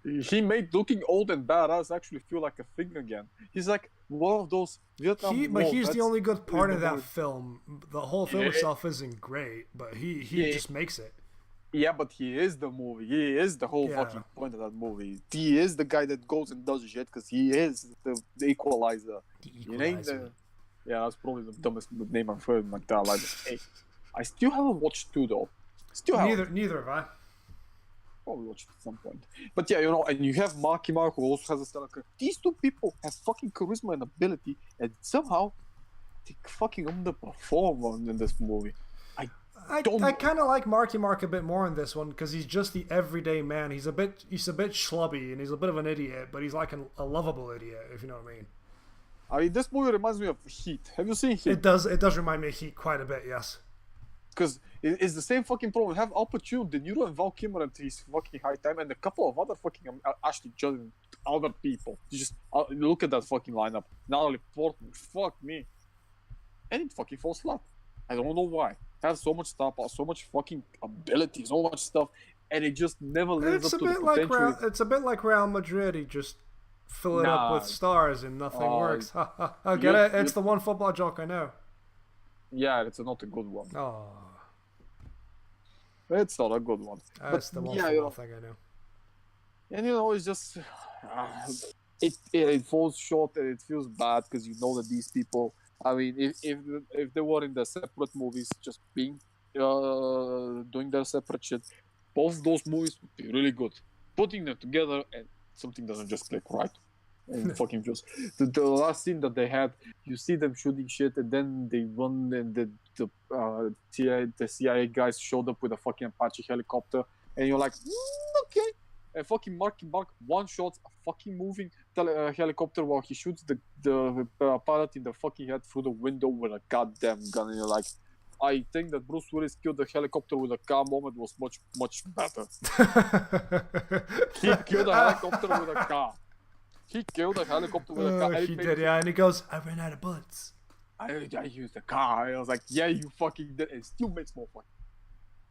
he made looking old and badass actually feel like a thing again. He's like one of those Vietnam But War he's the vets only good part of that movie. film. The whole film itself isn't great, but he just makes it. Yeah, but he is the movie. He is the whole fucking point of that movie. He is the guy that goes and does shit because he is the equalizer. Yeah, that's probably the dumbest name I've heard in my entire life. Hey, I still haven't watched 2 though. Neither have I. Probably watch it at some point. But yeah, and you have Marky Mark who also has a stellar career. These 2 people have fucking charisma and ability, and somehow they fucking underperform in this movie. I kind of like Marky Mark a bit more in this one because he's just the everyday man. He's a bit schlubby and he's a bit of an idiot, but he's like a lovable idiot, if you know what I mean. I mean, this movie reminds me of Heat. Have you seen Heat? It does remind me of Heat quite a bit, yes. Because it's the same fucking problem. We have Al Pacino, De Niro, and Val Kilmer at his fucking high time, and a couple of other fucking Ashley Judd and other people. You just look at that fucking lineup. Natalie Portman, fuck me. And it fucking falls flat. I don't know why. Has so much stuff, so much fucking ability, so much stuff, and it just never lives up to the potential. It's a bit like Real Madrid. He just fill it up with stars and nothing works. I get it. It's the one football joke I know. Yeah, it's not a good one. Oh, it's not a good one. That's the one football thing I know. And it's just it falls short and it feels bad because you know that these people. I mean, if they were in the separate movies, just being doing their separate shit, both those movies would be really good. Putting them together and something doesn't just click right. And fucking just the last scene that they had, you see them shooting shit, and then they run, and the CIA guys showed up with a fucking Apache helicopter, and you're like, okay. And fucking Marky Mark one shots a fucking moving helicopter while he shoots the pilot in the fucking head through the window with a goddamn gun, and you're like, I think that Bruce Willis killed the helicopter with a car moment was much, much better. He killed a helicopter with a car. He killed a helicopter with a car. He did, yeah, and he goes, I ran out of bullets. I used a car. I was like, yeah, you fucking did. It still makes more fun.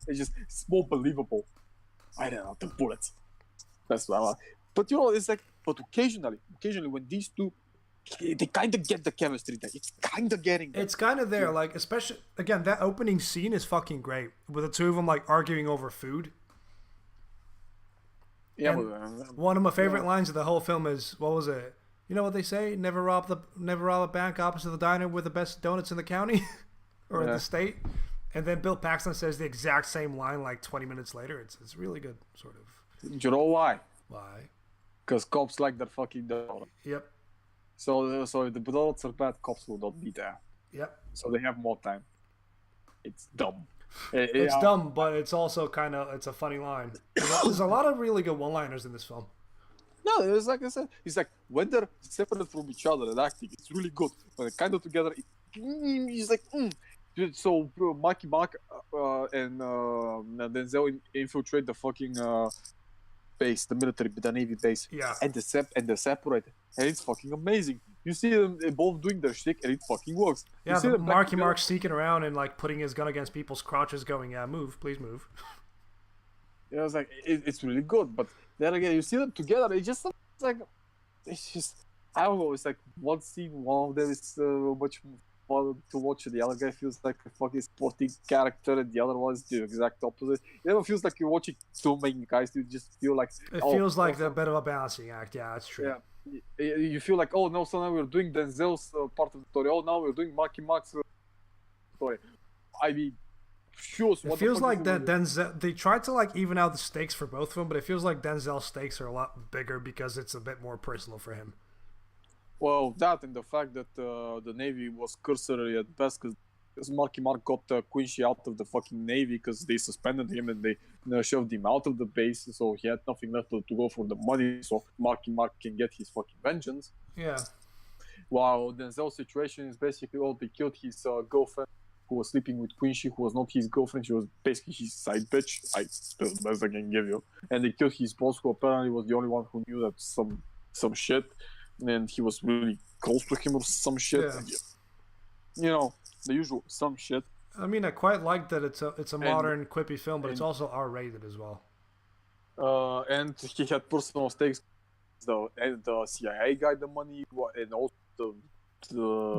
It's more believable. I ran out of bullets. That's what I like. But it's like, but occasionally when these 2, they kind of get the chemistry there. It's kind of getting there. It's kind of there, like, especially, again, that opening scene is fucking great. With the 2 of them, like, arguing over food. Yeah, one of my favorite lines of the whole film is, what was it? You know what they say? Never rob a bank opposite the diner with the best donuts in the county or in the state. And then Bill Paxton says the exact same line like 20 minutes later. It's really good, sort of. You know why? Why? Because cops like their fucking donut. Yep. So if the donuts are bad, cops will not be there. Yep. So they have more time. It's dumb. It's dumb, but it's also it's a funny line. There's a lot of really good one-liners in this film. No, it's like I said. It's like when they're separate from each other and acting, it's really good. When they're kind of together, it's like. So Marky Mark and Denzel infiltrate the fucking base, the Navy base. Yeah. And they separate, and it's fucking amazing. You see them both doing their shtick, and it fucking works. Yeah, Marky Mark sneaking around and like putting his gun against people's crotches, going, "Yeah, move, please move." Yeah, it's like it's really good, but then again, you see them together. It's just I don't know. It's like one scene, one of them is much fun to watch, and the other guy feels like a fucking sporting character, and the other one is the exact opposite. It never feels like you're watching 2 main guys. You just feel like it feels like a bit of a balancing act. Yeah, that's true. Yeah. You feel like, oh no, so now we're doing Denzel's part of the story. Oh, now we're doing Marky Mark's story. I mean, sure. It feels like that Denzel. They tried to like even out the stakes for both of them, but it feels like Denzel's stakes are a lot bigger because it's a bit more personal for him. Well, that and the fact that the Navy was cursory at best because Marky Mark got Quincy out of the fucking Navy because they suspended him and they shoved him out of the base, so he had nothing left to go for the money, so Marky Mark can get his fucking vengeance. Yeah. While Denzel's situation is basically, they killed his girlfriend who was sleeping with Quincy, who was not his girlfriend, she was basically his side bitch. That's the best I can give you. And they killed his boss, who apparently was the only one who knew that some shit, and he was really close to him or some shit. Yeah. The usual some shit. I mean, I quite like that it's a modern, quippy film, but it's also R-rated as well. And he had personal stakes. The CIA guy the money, and also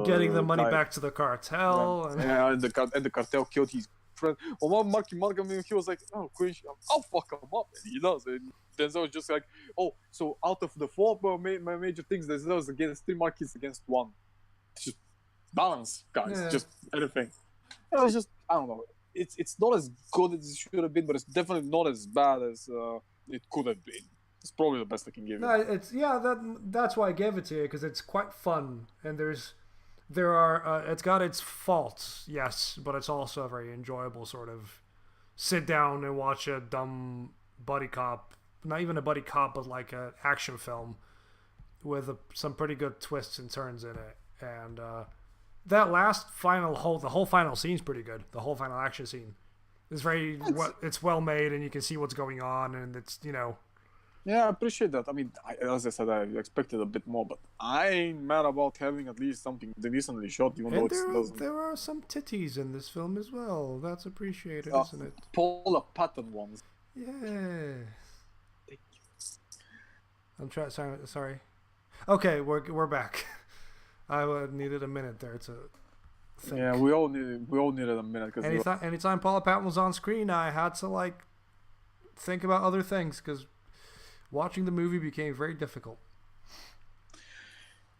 Getting the the money guy, back to the cartel. and the cartel killed his friend. Well, Marky Mark, I mean, he was like, "Oh, Queen, I'll fuck him up," and he does. And Denzel was just like, "Oh, so out of the four my major things, Denzel is against 3 markets against 1. Just balance, guys. Yeah. Just anything." It was just, I don't know. It's not as good as it should have been, but it's definitely not as bad as it could have been. It's probably the best I can give No, it. it's that's why I gave it to you, because it's quite fun, and there are it's got its faults, yes, but it's also a very enjoyable sort of sit down and watch a dumb buddy cop, not even a buddy cop, but like an action film with some pretty good twists and turns in it. And that last the whole final scene's pretty good. The whole final action scene is it's well made, and you can see what's going on, and it's Yeah, I appreciate that. I mean, as I said, I expected a bit more, but I ain't mad about having at least something decently shot, even though it doesn't. There are some titties in this film as well. That's appreciated, isn't it? Paula Patton ones. Yeah. I'm trying. Sorry. Okay, we're back. I needed a minute there to think. Yeah, we all needed a minute because anytime Paula Patton was on screen, I had to think about other things because watching the movie became very difficult.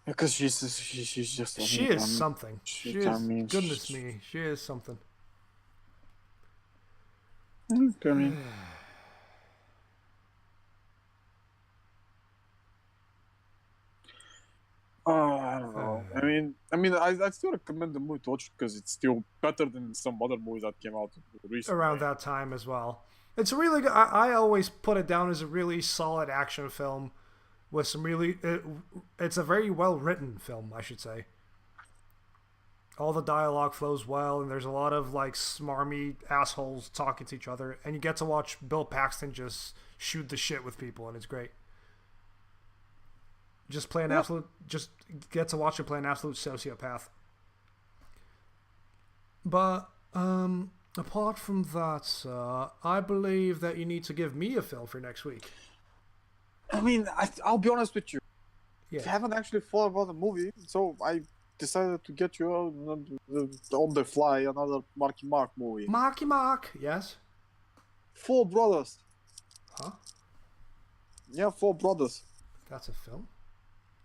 Because she's just she is something. Goodness me, she is something. Okay, I mean. I don't know. I mean, I still recommend the movie to watch because it's still better than some other movies that came out recently. Around that time as well. It's really good. I always put it down as a really solid action film with some really... It's a very well-written film, I should say. All the dialogue flows well, and there's a lot of smarmy assholes talking to each other, and you get to watch Bill Paxton just shoot the shit with people, and it's great. Just get to watch him play an absolute sociopath. But apart from that, I believe that you need to give me a film for next week. I mean, I'll be honest with you. Yeah. I haven't actually thought about the movie, so I decided to get you on the fly another Marky Mark movie. Marky Mark, yes. 4 Brothers. Huh? Yeah, 4 Brothers. That's a film?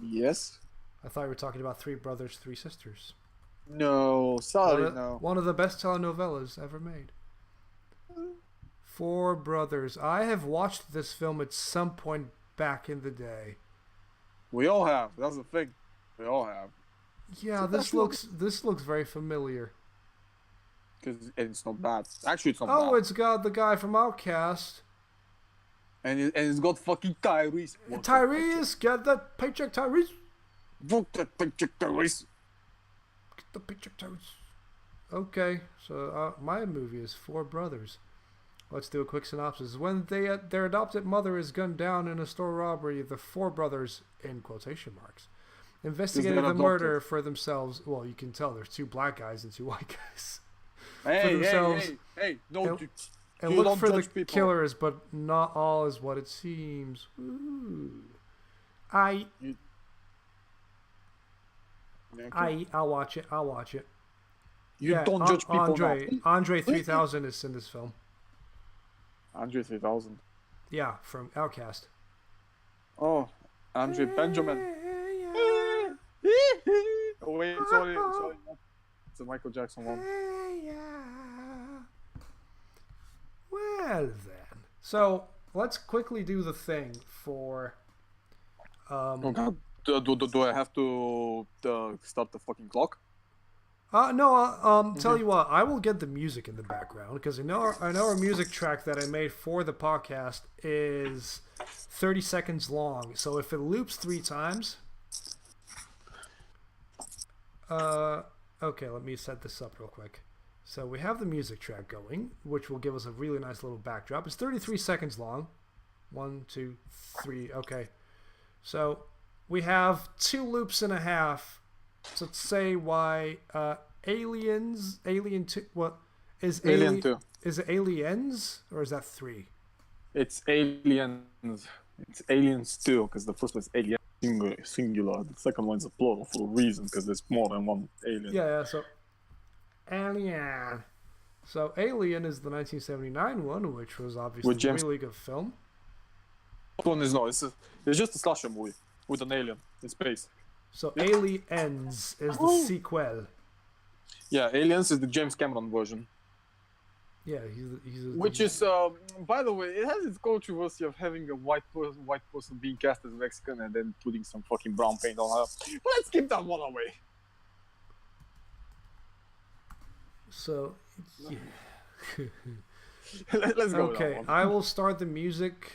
Yes. I thought you were talking about 3 Brothers, 3 Sisters. No, sorry, no. One of the best telenovelas ever made. 4 Brothers. I have watched this film at some point back in the day. We all have. That's the thing. We all have. Yeah, so this looks very familiar. And it's not bad. Actually, it's not bad. Oh, it's got the guy from Outcast. And it's got fucking Tyrese. Tyrese, get that paycheck, Tyrese. Get that paycheck, Tyrese. Get the paycheck, Tyrese. Okay, so my movie is 4 Brothers. Let's do a quick synopsis. When their adopted mother is gunned down in a store robbery, the 4 brothers, in quotation marks, investigated the murder for themselves. Well, you can tell there's 2 black guys and 2 white guys. Hey, no, and look for the people. Killers, but not all is what it seems. Ooh. I'll watch it. You don't judge people Andre 3000 is in this film. Andre 3000. Yeah, from Outcast. Oh, Andre Benjamin. Oh wait, sorry. It's a Michael Jackson one. Well then, so let's quickly do the thing for. Oh God. Do I have to start the fucking clock? No. Tell you what, I will get the music in the background because I know our music track that I made for the podcast is 30 seconds long. So if it loops 3 times, okay, let me set this up real quick. So we have the music track going, which will give us a really nice little backdrop. It's 33 seconds long. 1, 2, 3. Okay, so we have 2 loops and a half. So say why Alien 2, what is Alien 2? Is it Aliens or is that 3? It's Aliens. It's Aliens 2, because the first one is Alien singular. The second one is a plural for a reason, because there's more than one alien. Yeah, so Alien. So Alien is the 1979 one, which was obviously a really good film. One is no, it's just a slasher movie with an alien in space. So Aliens is the sequel. Yeah, Aliens is the James Cameron version. Yeah, which is, by the way, it has its controversy of having a white person being cast as Mexican and then putting some fucking brown paint on her. But let's keep that one away. So, yeah. Let's go. Okay, I will start the music.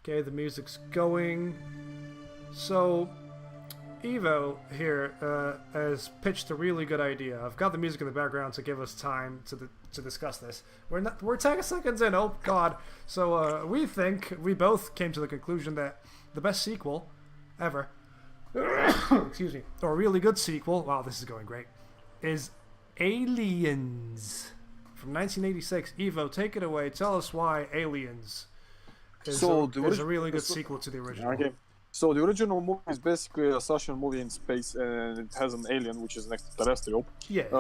Okay, the music's going. So, Evo here has pitched a really good idea. I've got the music in the background to give us time to discuss this. We're 10 seconds in. Oh God! So we both came to the conclusion that the best sequel ever, excuse me, or a really good sequel. Wow, this is going great. Is Aliens from 1986. Evo, take it away. Tell us why Aliens is a really good sequel to the original. Okay. So the original movie is basically a slasher movie in space, and it has an alien which is an extraterrestrial. Yes.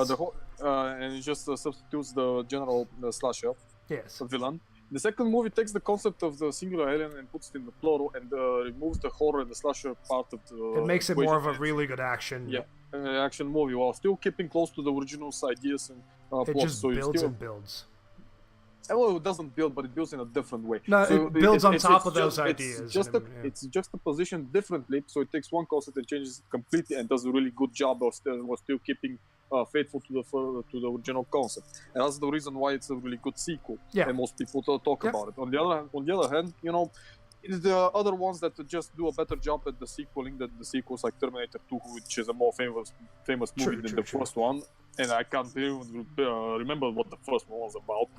And it just substitutes the general slasher. Yes. Villain. The second movie takes the concept of the singular alien and puts it in the plural and removes the horror and the slasher part of the. It makes it more of a really good action. Yeah, action movie while still keeping close to the original ideas and it plots. just builds and builds. Well, it doesn't build, but it builds in a different way. No, so it builds on top of those ideas. It's just a position differently, so it takes one concept and changes it completely, and does a really good job of still keeping faithful to the original concept. And that's the reason why it's a really good sequel. Yeah. And most people talk about it. On the other hand, you know, it's the other ones that just do a better job at the sequeling than the sequels, like Terminator 2, which is a more famous movie than the first one. And I can't even remember what the first one was about.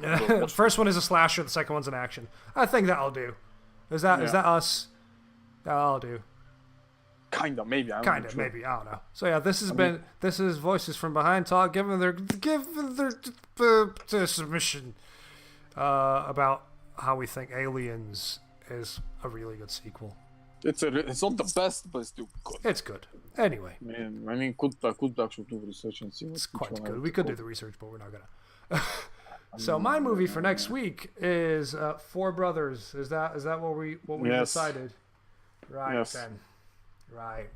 The first one is a slasher, the second one's an action. I think that'll do. Is that us? That'll do. Kinda, maybe. Maybe. I don't know. So yeah, this is Voices from Behind Talk giving their submission about how we think Aliens is a really good sequel. It's not the best, but it's still good. It's good. Anyway. Man, I mean, could actually do research and see. It's quite good. We could do the research, but we're not gonna. So my movie for next week is Four Brothers. Is that what we decided? Right yes. then. Right.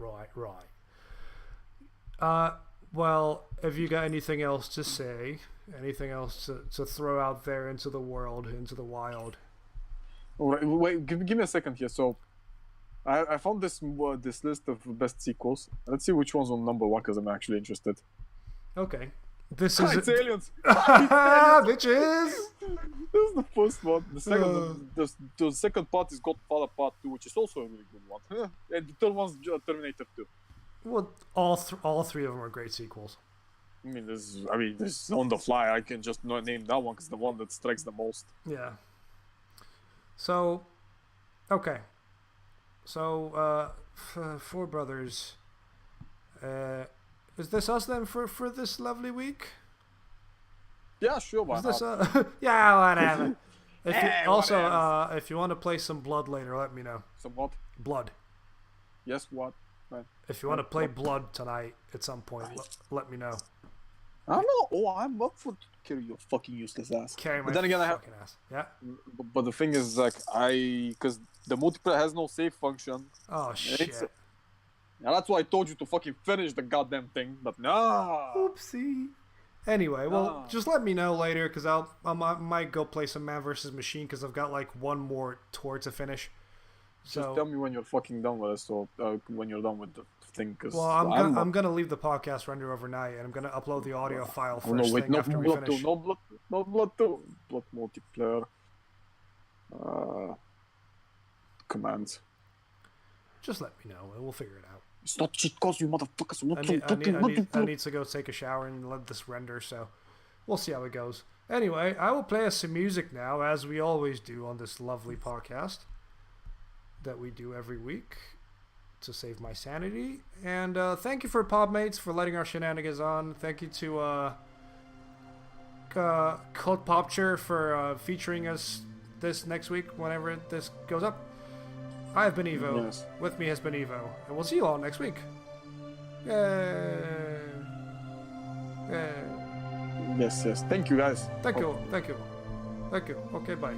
Well, have you got anything else to say? Anything else to throw out there into the world, into the wild? All right, wait, give me a second here. So, I found this list of best sequels. Let's see which one's on number one, because I'm actually interested. Okay. This is it's Aliens. Bitches. This is the first one. The second part is Godfather Part 2, which is also a really good one. And the third one's Terminator 2. Well, all three of them are great sequels. I mean, this is on the fly. I can just not name that one because the one that strikes the most. Yeah. So, okay. So, Four Brothers. Is this us then for this lovely week? Yeah, sure. Why not? Yeah, whatever. If you want to play some Blood later, let me know. Some what? Blood. Yes, what? Man. If you want to play Blood tonight at some point, let me know. I don't know. Oh, I'm up for carry your fucking useless ass. Carry my fucking ass. Yeah. But the thing is, like, because the multiplayer has no save function. Oh shit. Yeah, that's why I told you to fucking finish the goddamn thing, but no. Oopsie. Anyway, well, just let me know later, because I might go play some Man vs. Machine, because I've got like one more tour to finish. So just tell me when you're fucking done with it, so when you're done with the thing. Cause well, I'm gonna leave the podcast render overnight, and I'm gonna upload the audio file first thing after we finish. No blood multiplayer. Commands. Just let me know, and we'll figure it out. Stop cheat codes, you motherfuckers! I need to go take a shower and let this render, so we'll see how it goes. Anyway, I will play us some music now, as we always do on this lovely podcast that we do every week to save my sanity. And thank you for Podmates for letting our shenanigans on. Thank you to Cult Popture for featuring us this next week, whenever this goes up. I have been Evo. Yes. With me has been Evo. And we'll see you all next week. Yay. Yay. Yes. Thank you, guys. Thank you. Okay, bye.